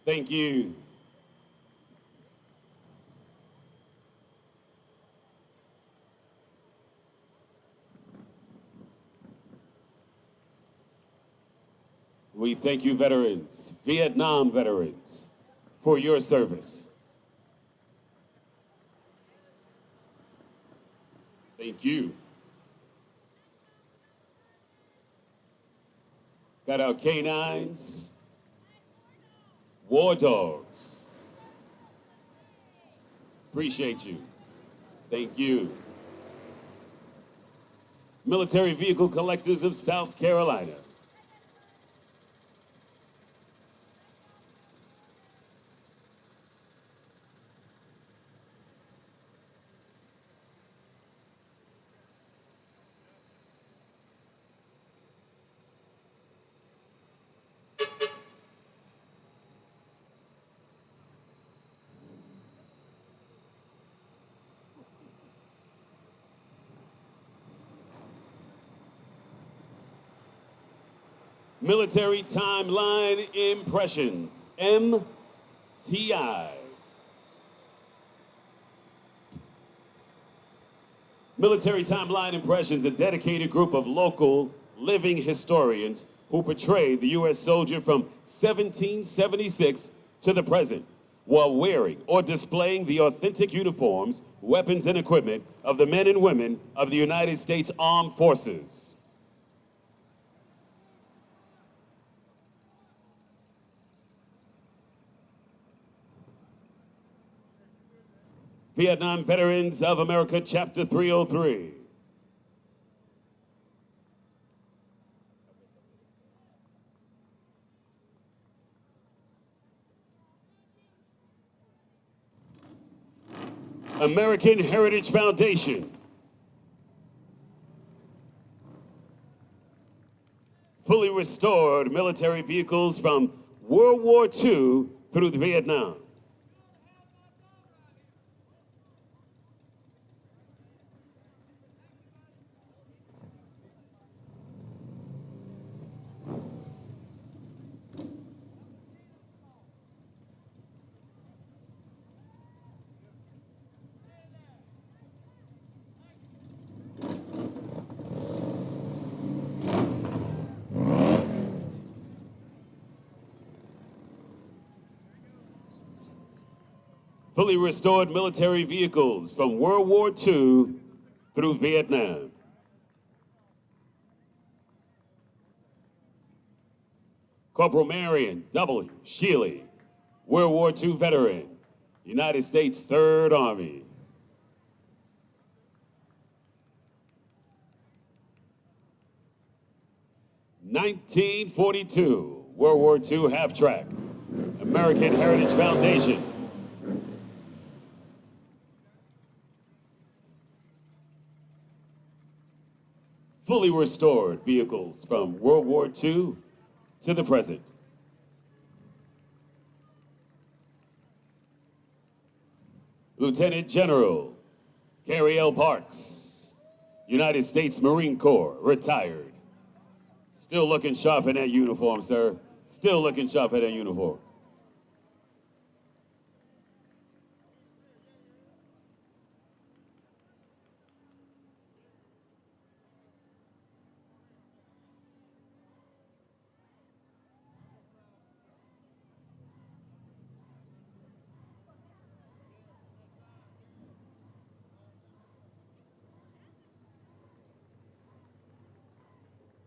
Thank you. We thank you, veterans, Vietnam veterans, for your service. Thank you. Got our canines, war dogs. Appreciate you. Thank you. Military Vehicle Collectors of South Carolina. Military Timeline Impressions, MTI. Military Timeline Impressions, a dedicated group of local living historians who portray the U.S. soldier from 1776 to the present, while wearing or displaying the authentic uniforms, weapons, and equipment of the men and women of the United States Armed Forces. Vietnam Veterans of America, Chapter 303. American Heritage Foundation. Fully restored military vehicles from World War II through Vietnam. Fully restored military vehicles from World War II through Vietnam. Corporal Marion W. Shealy, World War II veteran, United States 3rd Army. 1942 World War II half-track, American Heritage Foundation. Fully restored vehicles from World War II to the present. Lieutenant General Gary L. Parks, United States Marine Corps, retired. Still looking sharp in that uniform, sir. Still looking sharp in that uniform.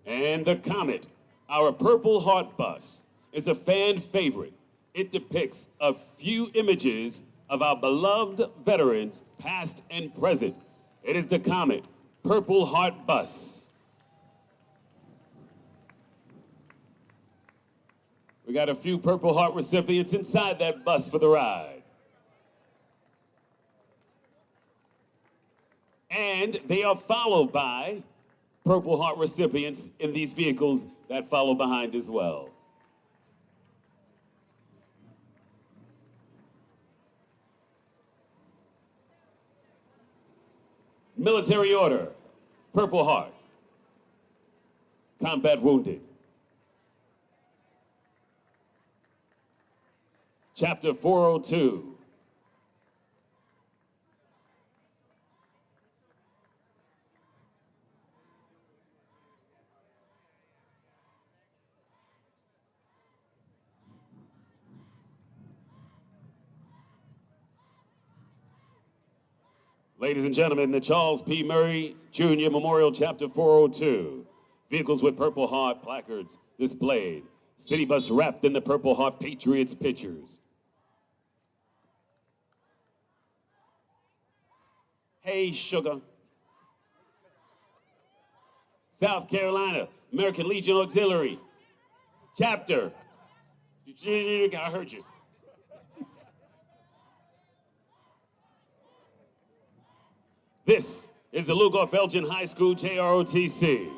And the Comet, our Purple Heart bus, is a fan favorite. It depicts a few images of our beloved veterans, past and present. It is the Comet Purple Heart bus. We got a few Purple Heart recipients inside that bus for the ride. And they are followed by Purple Heart recipients in these vehicles that follow behind as well. Military order, Purple Heart, combat wounded. Chapter 402. Ladies and gentlemen, the Charles P. Murray Jr. Memorial Chapter 402. Vehicles with Purple Heart placards displayed. City bus wrapped in the Purple Heart Patriots pictures. Hey, sugar. South Carolina, American Legion Auxiliary. Chapter. I heard you. This is the Lugoff Elgin High School JROTC,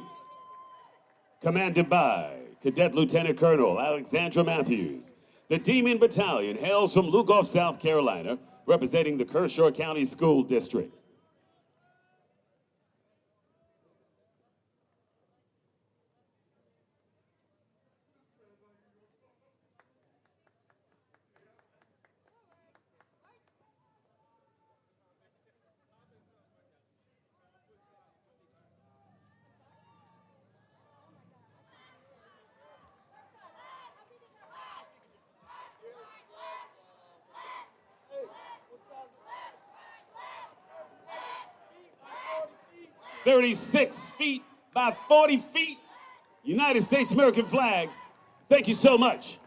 commanded by Cadet Lieutenant Colonel Alexandra Matthews. The Demon Battalion hails from Lugoff, South Carolina, representing the Kershaw County School District. "36 feet by 40 feet, United States American flag." Thank you so much.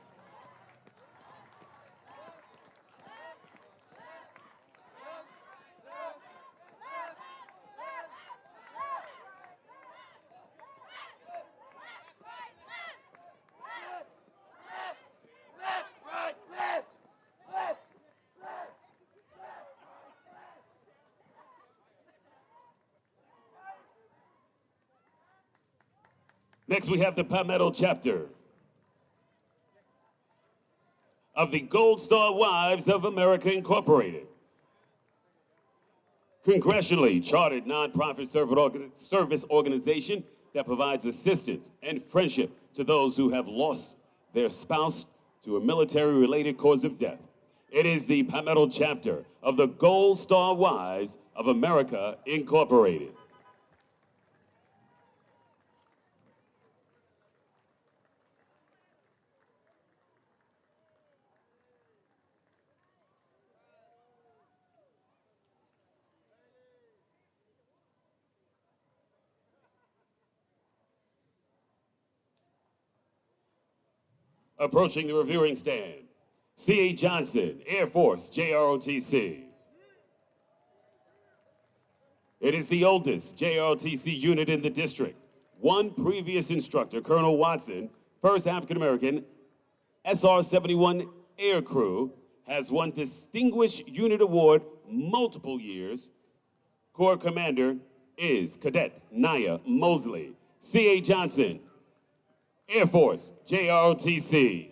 Next, we have the Palmetto chapter of the Gold Star Wives of America Incorporated. Congressionally chartered nonprofit service organization that provides assistance and friendship to those who have lost their spouse to a military-related cause of death. It is the Palmetto chapter of the Gold Star Wives of America Incorporated. Approaching the reviewing stand, C.A. Johnson, Air Force, JROTC. It is the oldest JROTC unit in the district, one previous instructor, Colonel Watson, first African American SR-71 air crew, has won Distinguished Unit Award multiple years. Corps Commander is Cadet Naya Mosley. C.A. Johnson, Air Force, JROTC.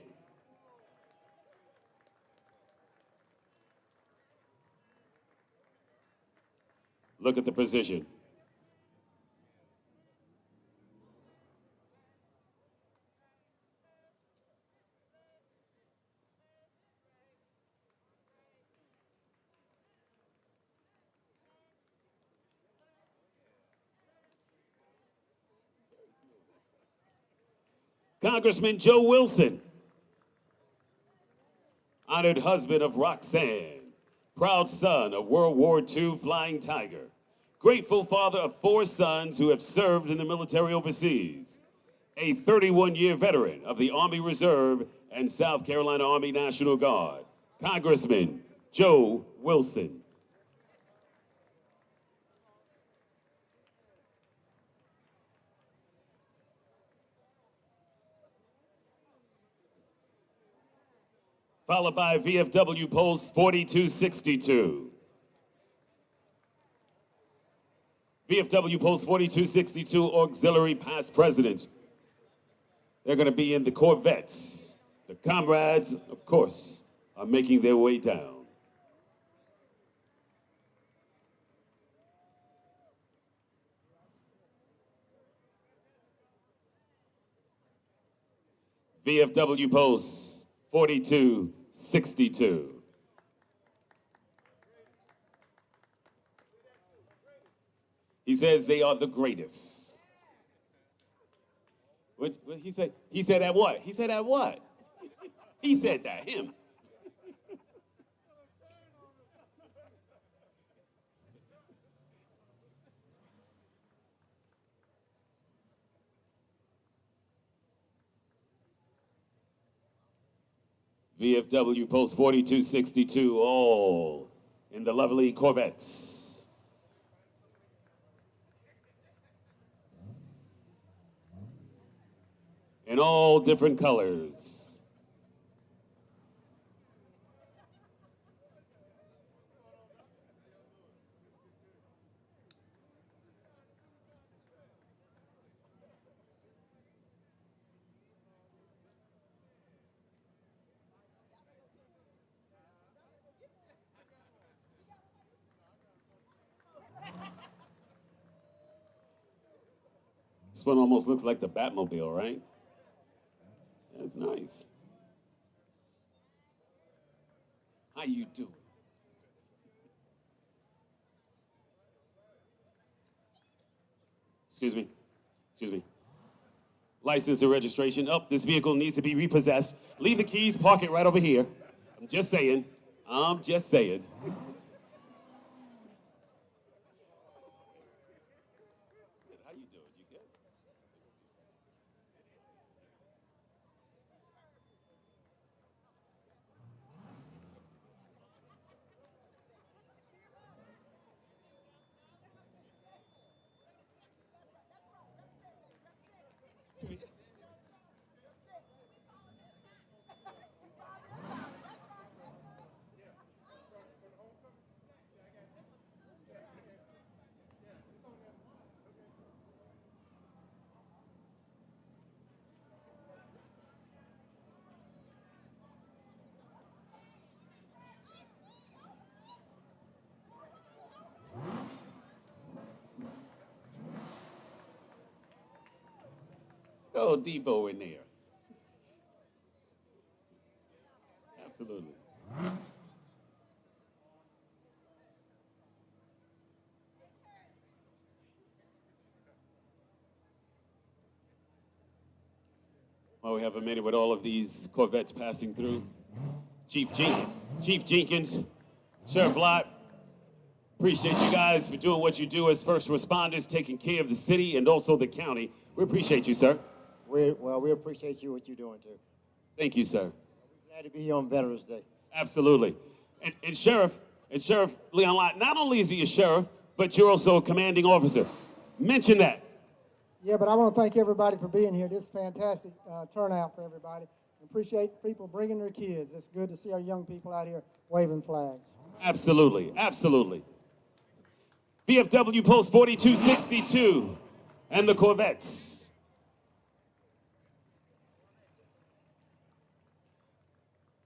Look at the precision. Congressman Joe Wilson, honored husband of Roxanne, proud son of World War II Flying Tiger, grateful father of 4 sons who have served in the military overseas, a 31-year veteran of the Army Reserve and South Carolina Army National Guard, Congressman Joe Wilson. Followed by VFW Post 4262. VFW Post 4262 auxiliary past presidents. They're going to be in the Corvettes. The comrades, of course, are making their way down. VFW Post 4262. He says they are the greatest. What he said? He said at what? He said at what? He said that, him. VFW Post 4262, all in the lovely Corvettes. In all different colors. This one almost looks like the Batmobile, right? That's nice. How you doing? Excuse me. Excuse me. License and registration. Oh, this vehicle needs to be repossessed. Leave the keys, park it right over here. I'm just saying. I'm just saying. How you doing? You good? Oh, Debo in there. Absolutely. Well, we have a minute with all of these Corvettes passing through. Chief Jenkins, Sheriff Lott, appreciate you guys for doing what you do as first responders, taking care of the city and also the county. We appreciate you, sir. We appreciate you, what you're doing, too. Thank you, sir. We're glad to be here on Veterans Day. Absolutely. And Sheriff Leon Lott, not only is he a sheriff, but you're also a commanding officer. Mention that. Yeah, but I want to thank everybody for being here. This is fantastic turnout for everybody. Appreciate people bringing their kids. It's good to see our young people out here waving flags. Absolutely, absolutely. VFW Post 4262 and the Corvettes.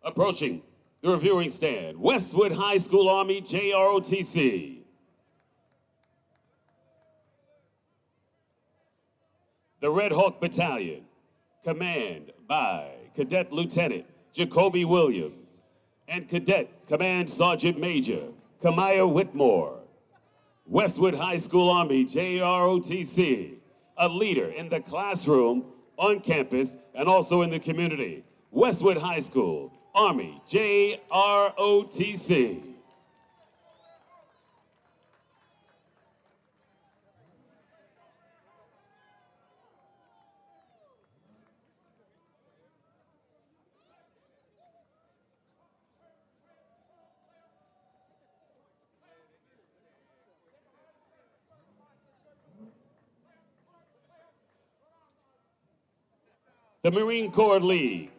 Approaching the reviewing stand, Westwood High School Army JROTC. The Red Hawk Battalion, command by Cadet Lieutenant Jacoby Williams and Cadet Command Sergeant Major Kamaya Whitmore. Westwood High School Army JROTC, a leader in the classroom, on campus, and also in the community. Westwood High School Army JROTC. The Marine Corps League.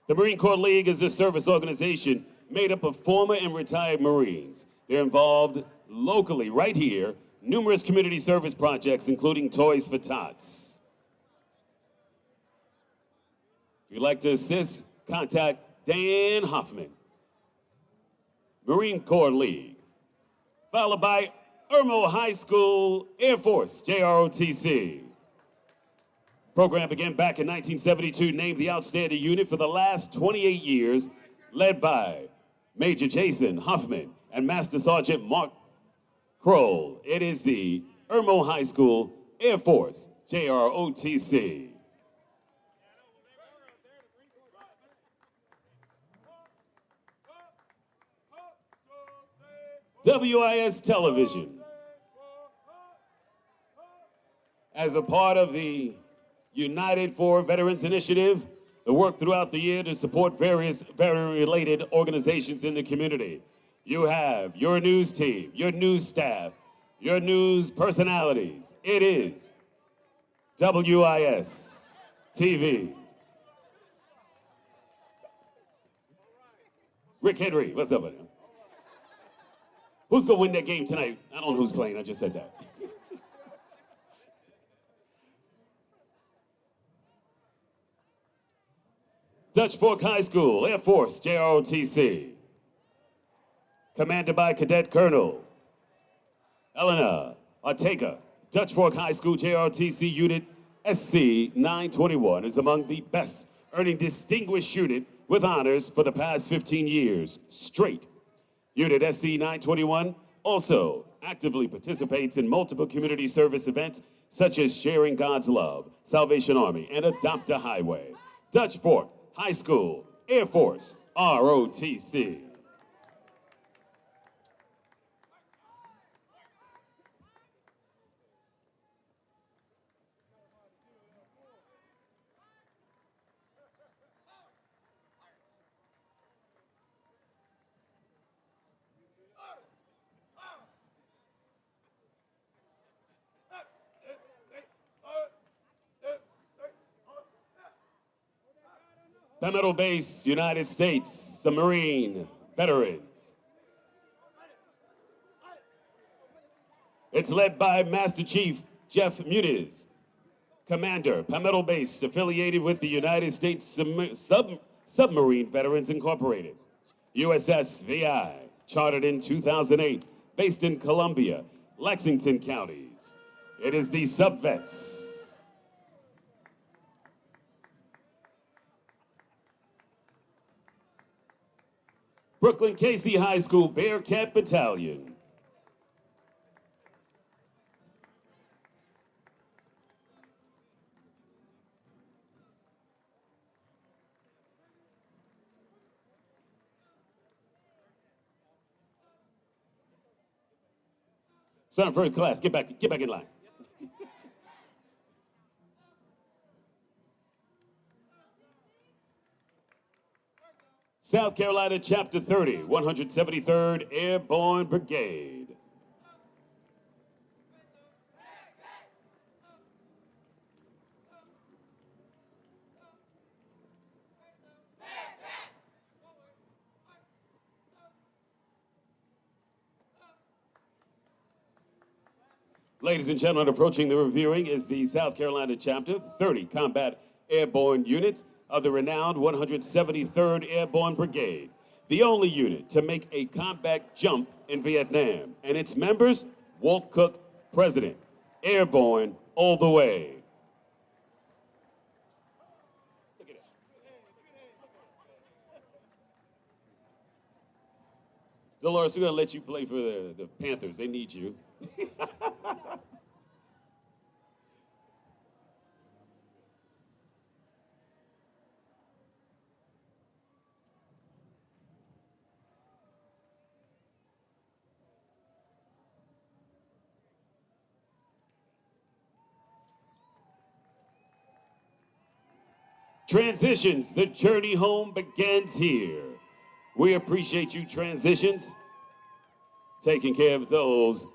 The Marine Corps League is a service organization made up of former and retired Marines. They're involved locally, right here, numerous community service projects, including Toys for Tots. If you'd like to assist, contact Dan Hoffman. Marine Corps League. Followed by Irmo High School Air Force, JROTC. Program began back in 1972, named the outstanding unit for the last 28 years, led by Major Jason Huffman and Master Sergeant Mark Kroll. It is the Irmo High School Air Force, JROTC. WIS Television. As a part of the United for Veterans Initiative, the work throughout the year to support various veteran-related organizations in the community. You have your news team, your news staff, your news personalities. It is WIS TV. Rick Henry, what's up, buddy? Who's gonna win that game tonight? I don't know who's playing, I just said that. Dutch Fork High School, Air Force, JROTC. Commanded by Cadet Colonel Elena Ortega. Dutch Fork High School, JROTC Unit SC 921 is among the best, earning distinguished unit with honors for the past 15 years straight. Unit SC 921 also actively participates in multiple community service events such as Sharing God's Love, Salvation Army, and Adopt a Highway. Dutch Fork High School, Air Force, ROTC. Palmetto Base, United States Submarine Veterans. It's led by Master Chief Jeff Muniz, Commander, Palmetto Base, affiliated with the United States Submarine Veterans Incorporated. USS VI, chartered in 2008, based in Columbia, Lexington counties. It is the Subvets. Brooklyn Casey High School Bearcat Battalion. Son, first class, get back in line. South Carolina Chapter 30, 173rd Airborne Brigade. Ladies and gentlemen, approaching the reviewing is the South Carolina Chapter 30 Combat Airborne Unit of the renowned 173rd Airborne Brigade, the only unit to make a combat jump in Vietnam, and its members, Walt Cook, President, airborne all the way. Dolores, we're gonna let you play for the Panthers. They need you. Transitions, the journey home begins here. We appreciate you, Transitions, taking care of those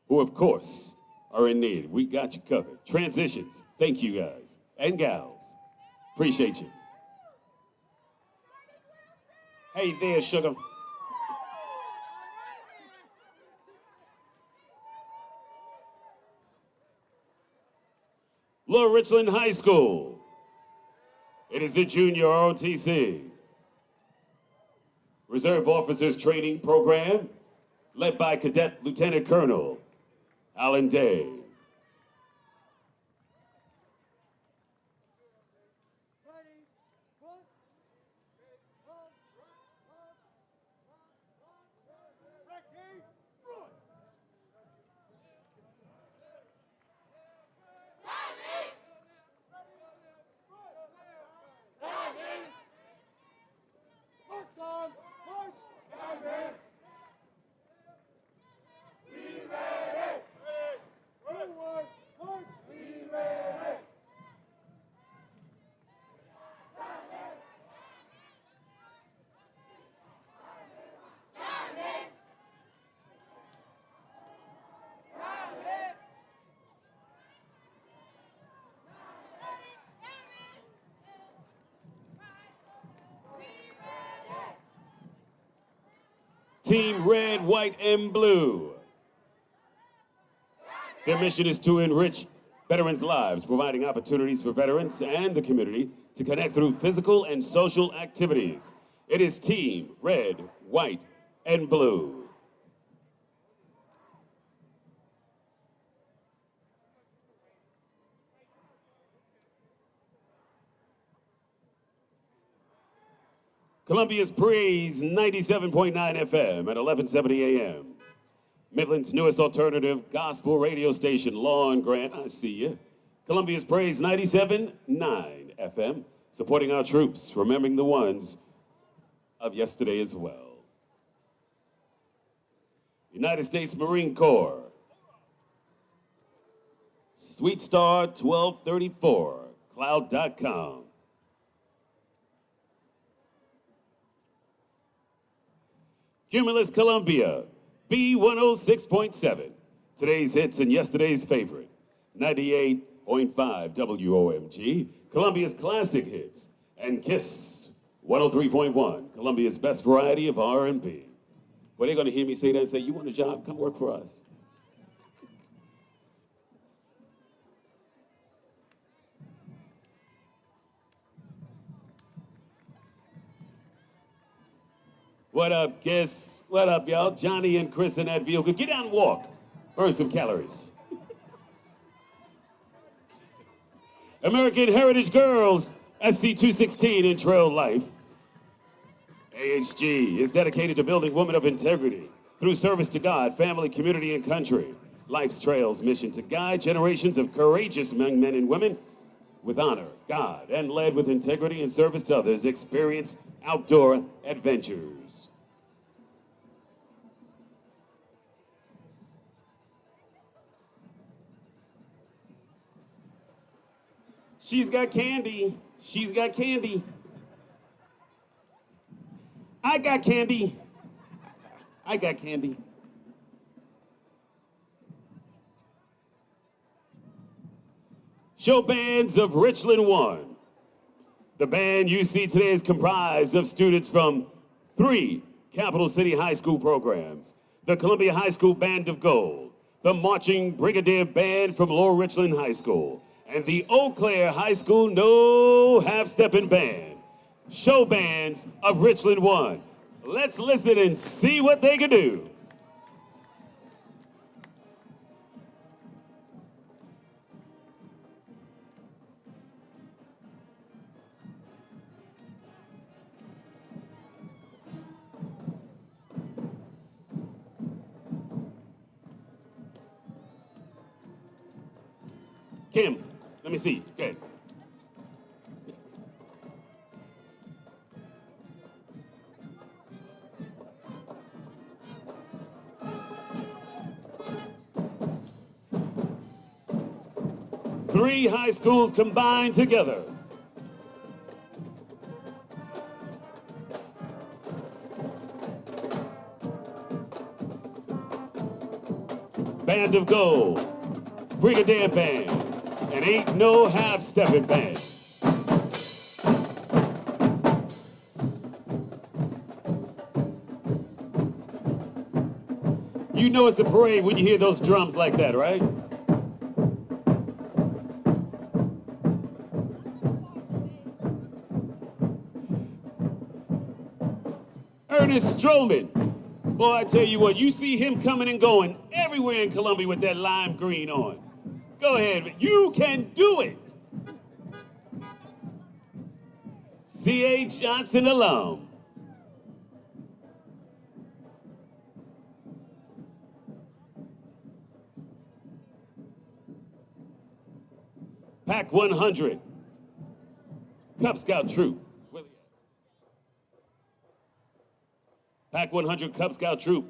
who, of course, are in need. We got you covered. Transitions, thank you guys and gals. Appreciate you. Hey there, sugar. Lower Richland High School. It is the Junior ROTC Reserve Officers Training Program, led by Cadet Lieutenant Colonel Alan Day. Team Red, White, and Blue. Their mission is to enrich veterans' lives, providing opportunities for veterans and the community to connect through physical and social activities. It is Team Red, White, and Blue. Columbia's Praise 97.9 FM at 1170 AM. Midland's newest alternative gospel radio station, Lawn Grant, I see you. Columbia's Praise 97.9 FM, supporting our troops, remembering the ones of yesterday as well. United States Marine Corps. Sweet Star 1234, cloud.com. Cumulus Columbia, B106.7. Today's hits and yesterday's favorite. 98.5 WOMG, Columbia's classic hits. And KISS 103.1, Columbia's best variety of R&B. Well, they're gonna hear me say that and say, you want a job? Come work for us. What up, KISS? What up, y'all? Johnny and Chris in that vehicle. Get down and walk. Burn some calories. American Heritage Girls, SC216 in Trail Life. AHG is dedicated to building women of integrity through service to God, family, community, and country. Life's Trails mission to guide generations of courageous young men and women with honor, God, and led with integrity and service to others, experience outdoor adventures. She's got candy. She's got candy. I got candy. I got candy. Show bands of Richland 1. The band you see today is comprised of students from 3 Capital City High School programs. The Columbia High School Band of Gold, the Marching Brigadier Band from Lower Richland High School, and the Eau Claire High School No Half-Steppin' Band, show bands of Richland 1. Let's listen and see what they can do. Kim, let me see. Okay. Three high schools combined together. Band of Gold, Brigadier Band, and Ain't No Half-Steppin' Band. You know it's a parade when you hear those drums like that, right? Ernest Stroman. Boy, I tell you what, you see him coming and going everywhere in Columbia with that lime green on. Go ahead, you can do it. C.A. Johnson alum. Pac 100, Cub Scout Troop. Pac 100 Cub Scout Troop.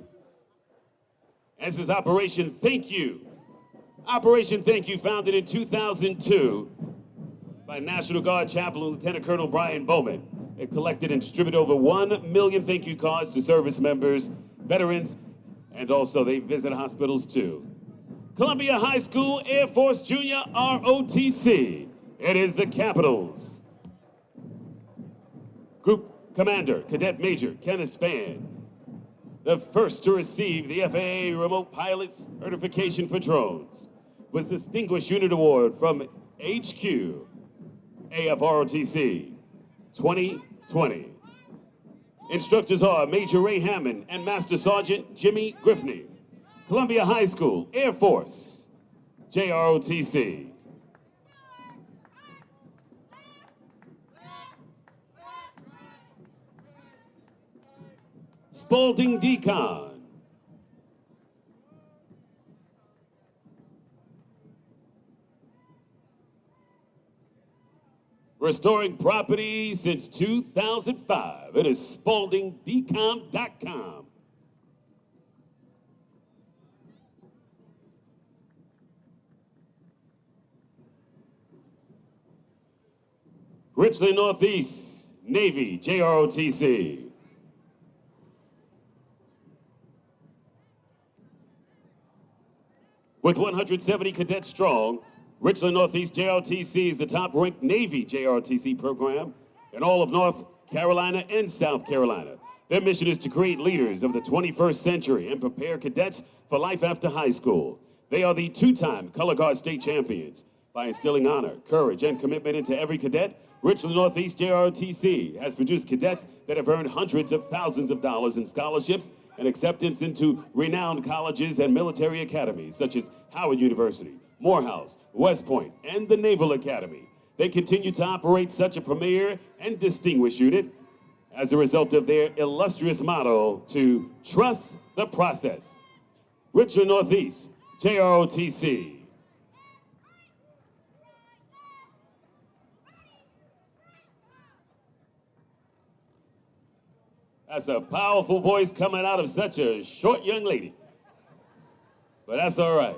This is Operation Thank You. Operation Thank You, founded in 2002 by National Guard Chaplain Lieutenant Colonel Brian Bowman. It collected and distributed over 1 million thank you cards to service members, veterans, and also they visit hospitals too. Columbia High School Air Force Junior ROTC. It is the Capitals. Group Commander, Cadet Major Kenneth Spann, the first to receive the FAA Remote Pilot Certification for Drones, was Distinguished Unit Award from HQ AFROTC 2020. Instructors are Major Ray Hammond and Master Sergeant Jimmy Griffney. Columbia High School Air Force JROTC. Spalding Decon. Restoring property since 2005. It is SpaldingDecom.com. Richland Northeast Navy JROTC. With 170 cadets strong, Richland Northeast JROTC is the top-ranked Navy JROTC program in all of North Carolina and South Carolina. Their mission is to create leaders of the 21st century and prepare cadets for life after high school. They are the two-time Color Guard state champions. By instilling honor, courage, and commitment into every cadet, Richland Northeast JROTC has produced cadets that have earned hundreds of thousands of dollars in scholarships and acceptance into renowned colleges and military academies such as Howard University, Morehouse, West Point, and the Naval Academy. They continue to operate such a premier and distinguished unit as a result of their illustrious motto to trust the process. Richland Northeast JROTC. That's a powerful voice coming out of such a short young lady. But that's all right.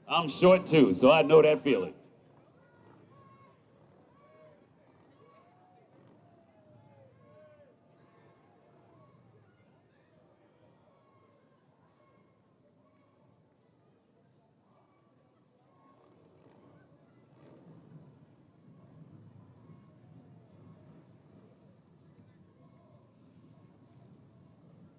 I'm short too, so I know that feeling.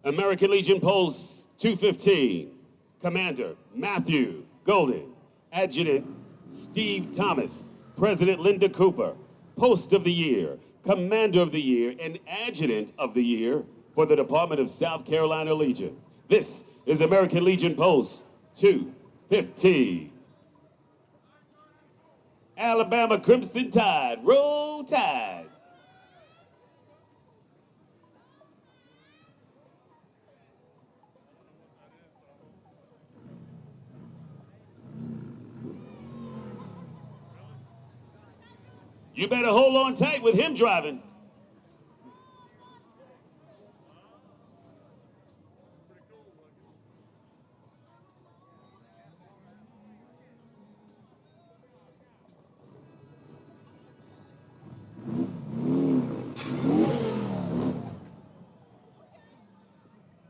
American Legion Pulse 215. Commander Matthew Golden, Adjutant Steve Thomas, President Linda Cooper, Post of the Year, Commander of the Year, and Adjutant of the Year for the Department of South Carolina Legion. This is American Legion Post 215. Alabama Crimson Tide, roll tide. You better hold on tight with him driving.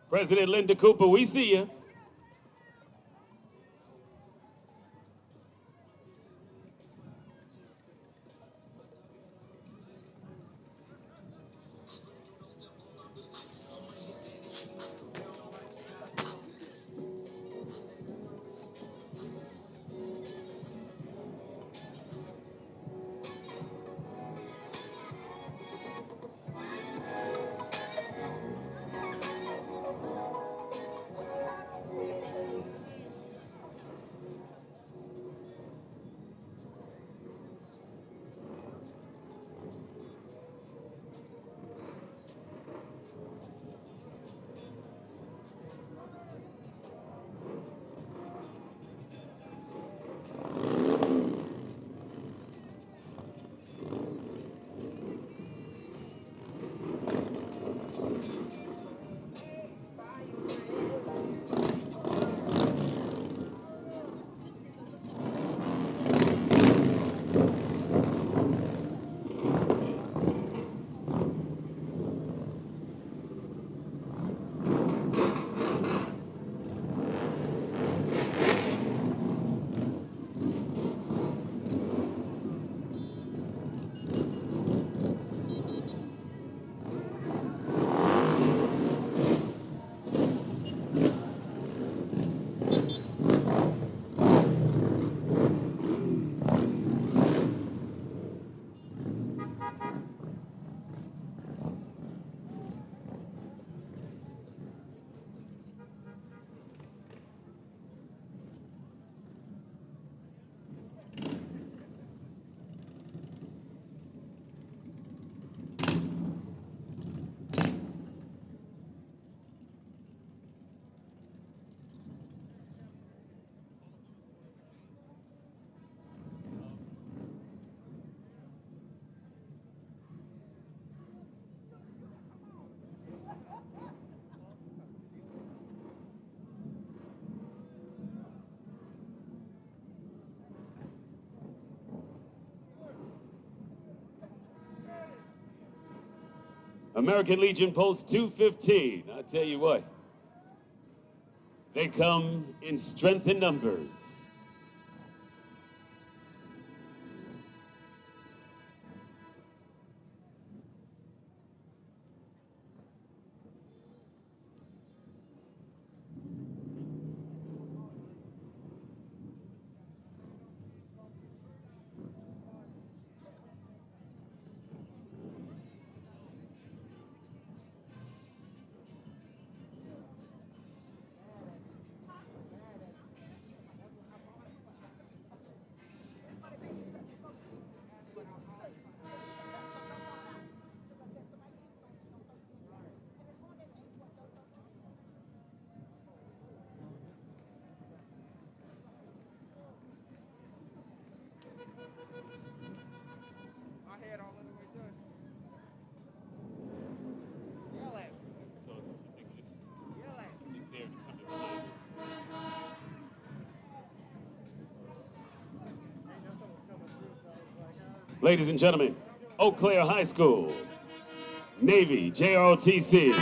President Linda Cooper, we see you. American Legion Post 215. I tell you what, they come in strength and numbers. Ladies and gentlemen, Eau Claire High School, Navy, JROTC,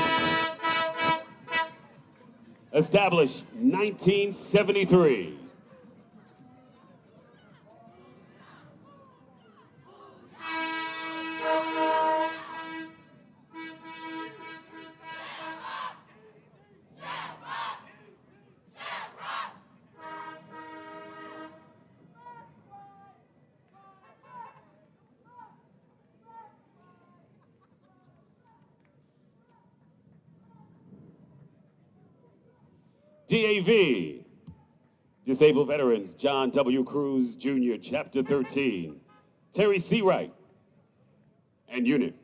established 1973. DAV, Disabled Veterans, John W. Cruz Jr., Chapter 13, Terry C. Wright, and Unit.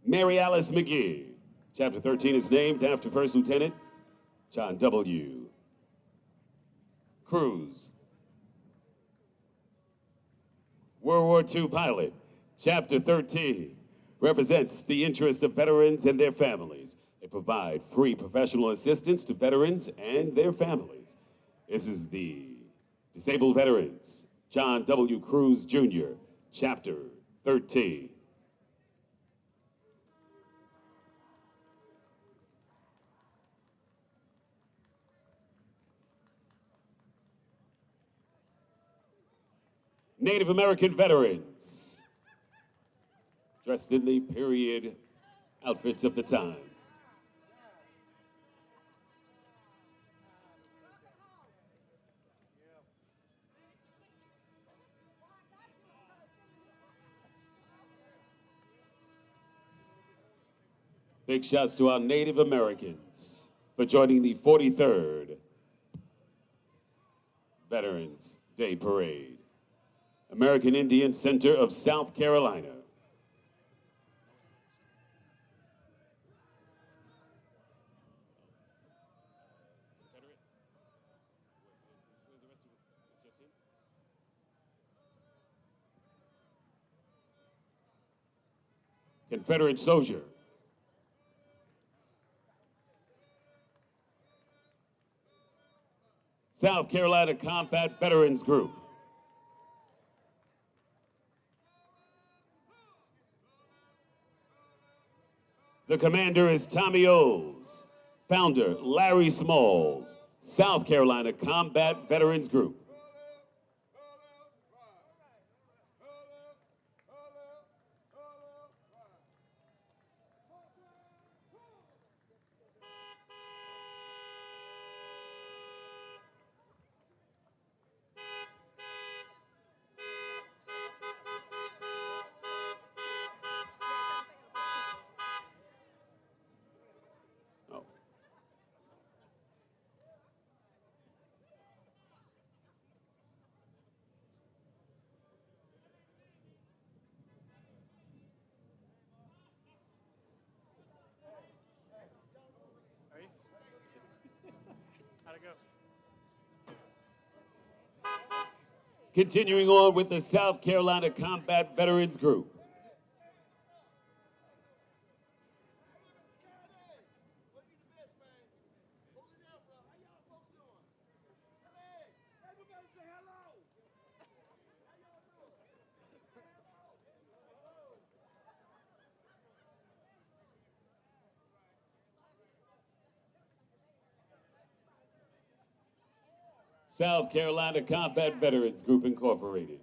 Mary Alice McGee, Chapter 13 is named after First Lieutenant John W. Cruz. World War II pilot, Chapter 13, represents the interests of veterans and their families. They provide free professional assistance to veterans and their families. This is the Disabled Veterans, John W. Cruz Jr., Chapter 13. Native American veterans, dressed in the period outfits of the time. Big shouts to our Native Americans for joining the 43rd Veterans Day Parade. American Indian Center of South Carolina. Confederate soldier. South Carolina Combat Veterans Group. The commander is Tommy Oles. Founder, Larry Smalls, South Carolina Combat Veterans Group. Continuing on with the South Carolina Combat Veterans Group. South Carolina Combat Veterans Group, Incorporated.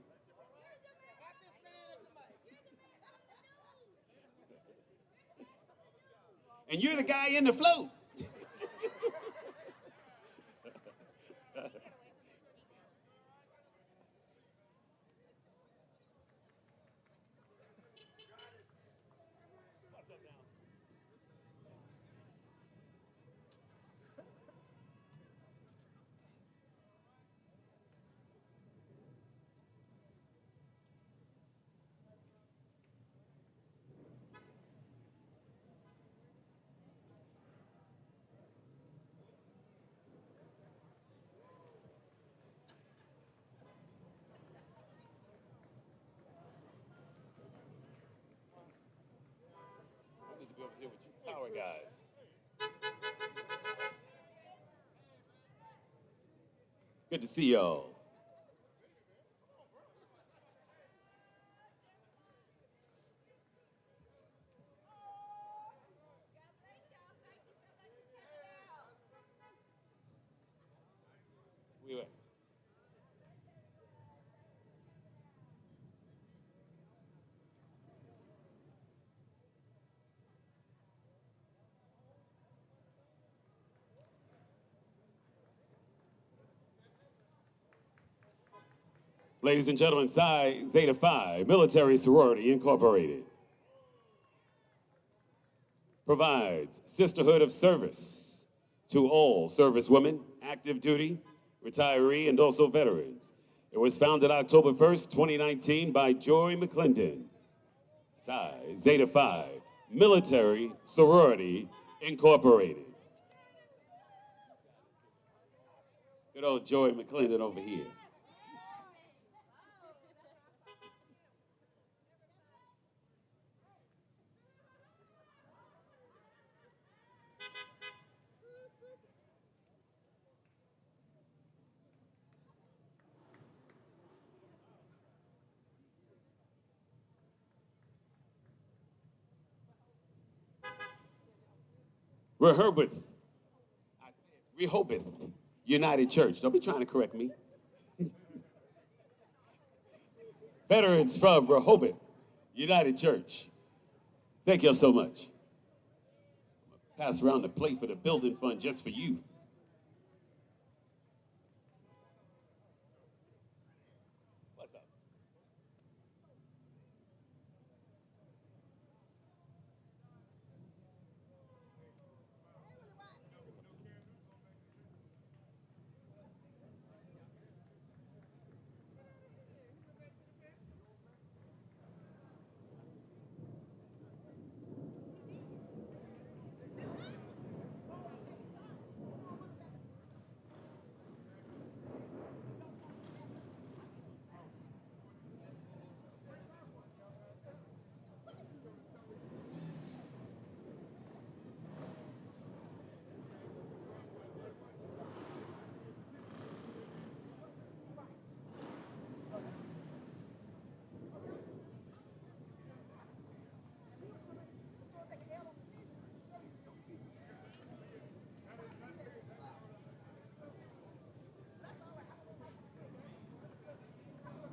And you're the guy in the float. Over here with you power guys. Good to see y'all. We were. Ladies and gentlemen, Psi Zeta Phi Military Sorority Incorporated provides sisterhood of service to all servicewomen, active duty, retiree, and also veterans. It was founded October 1st, 2019 by Joy McClendon. Psi Zeta Phi Military Sorority Incorporated. Good old Joy McClendon over here. Rehoboth United Church. Don't be trying to correct me. Veterans from Rehoboth United Church. Thank y'all so much. Pass around the plate for the building fund just for you. What's up?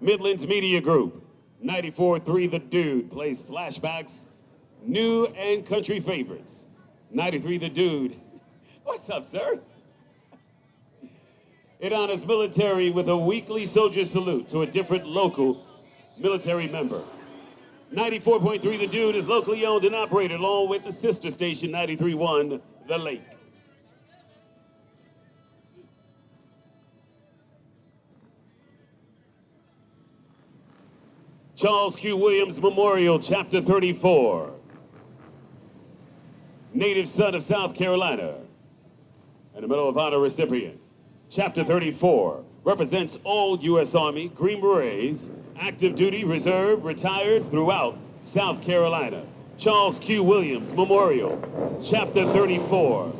Midlands Media Group, 94.3 The Dude plays flashbacks, new and country favorites. 93 The Dude. What's up, sir? It honors military with a weekly soldier salute to a different local military member. 94.3 The Dude is locally owned and operated along with the sister station 93.1 The Lake. Charles Q. Williams Memorial, Chapter 34. Native son of South Carolina and a Medal of Honor recipient. Chapter 34 represents all U.S. Army, Green Berets, active duty, reserve, retired throughout South Carolina. Charles Q. Williams Memorial, Chapter 34.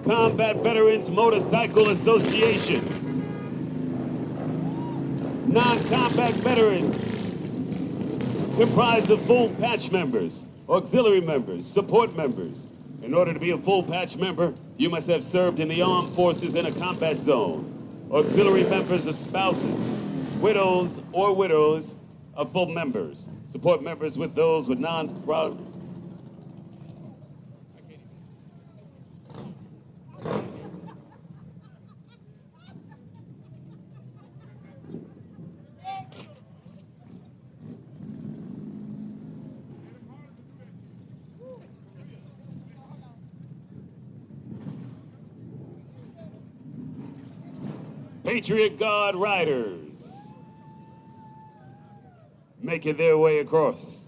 Combat Veterans Motorcycle Association. Non-combat veterans comprised of full patch members, auxiliary members, support members. In order to be a full patch member, you must have served in the armed forces in a combat zone. Auxiliary members are spouses, widows or widows of full members. Support members with those with Patriot Guard Riders making their way across.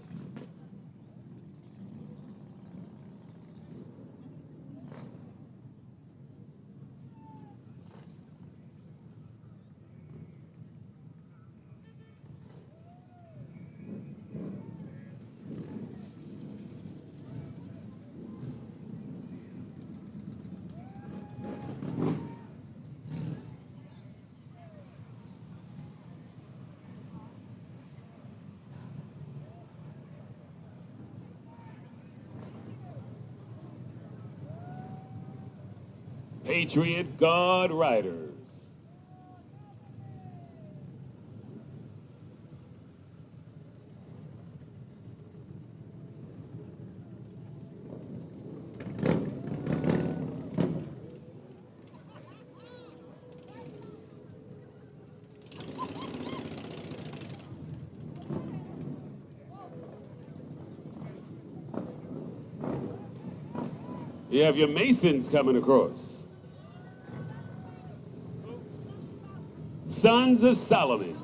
Patriot Guard Riders. You have your Masons coming across. Sons of Solomon.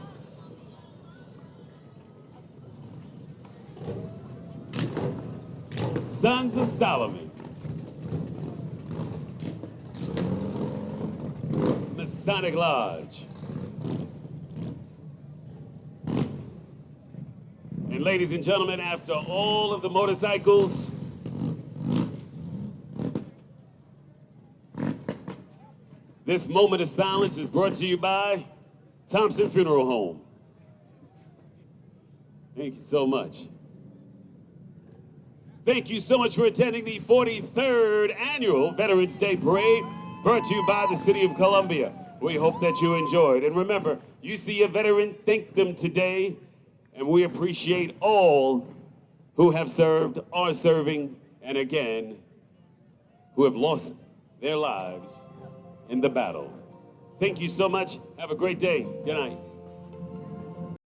Sons of Solomon. Masonic Lodge. And ladies and gentlemen, after all of the motorcycles, this moment of silence is brought to you by Thompson Funeral Home. Thank you so much. Thank you so much for attending the 43rd Annual Veterans Day Parade, brought to you by the City of Columbia. We hope that you enjoyed. And remember, you see a veteran, thank them today, and we appreciate all who have served, are serving, and again, who have lost their lives in the battle. Thank you so much. Have a great day. Good night.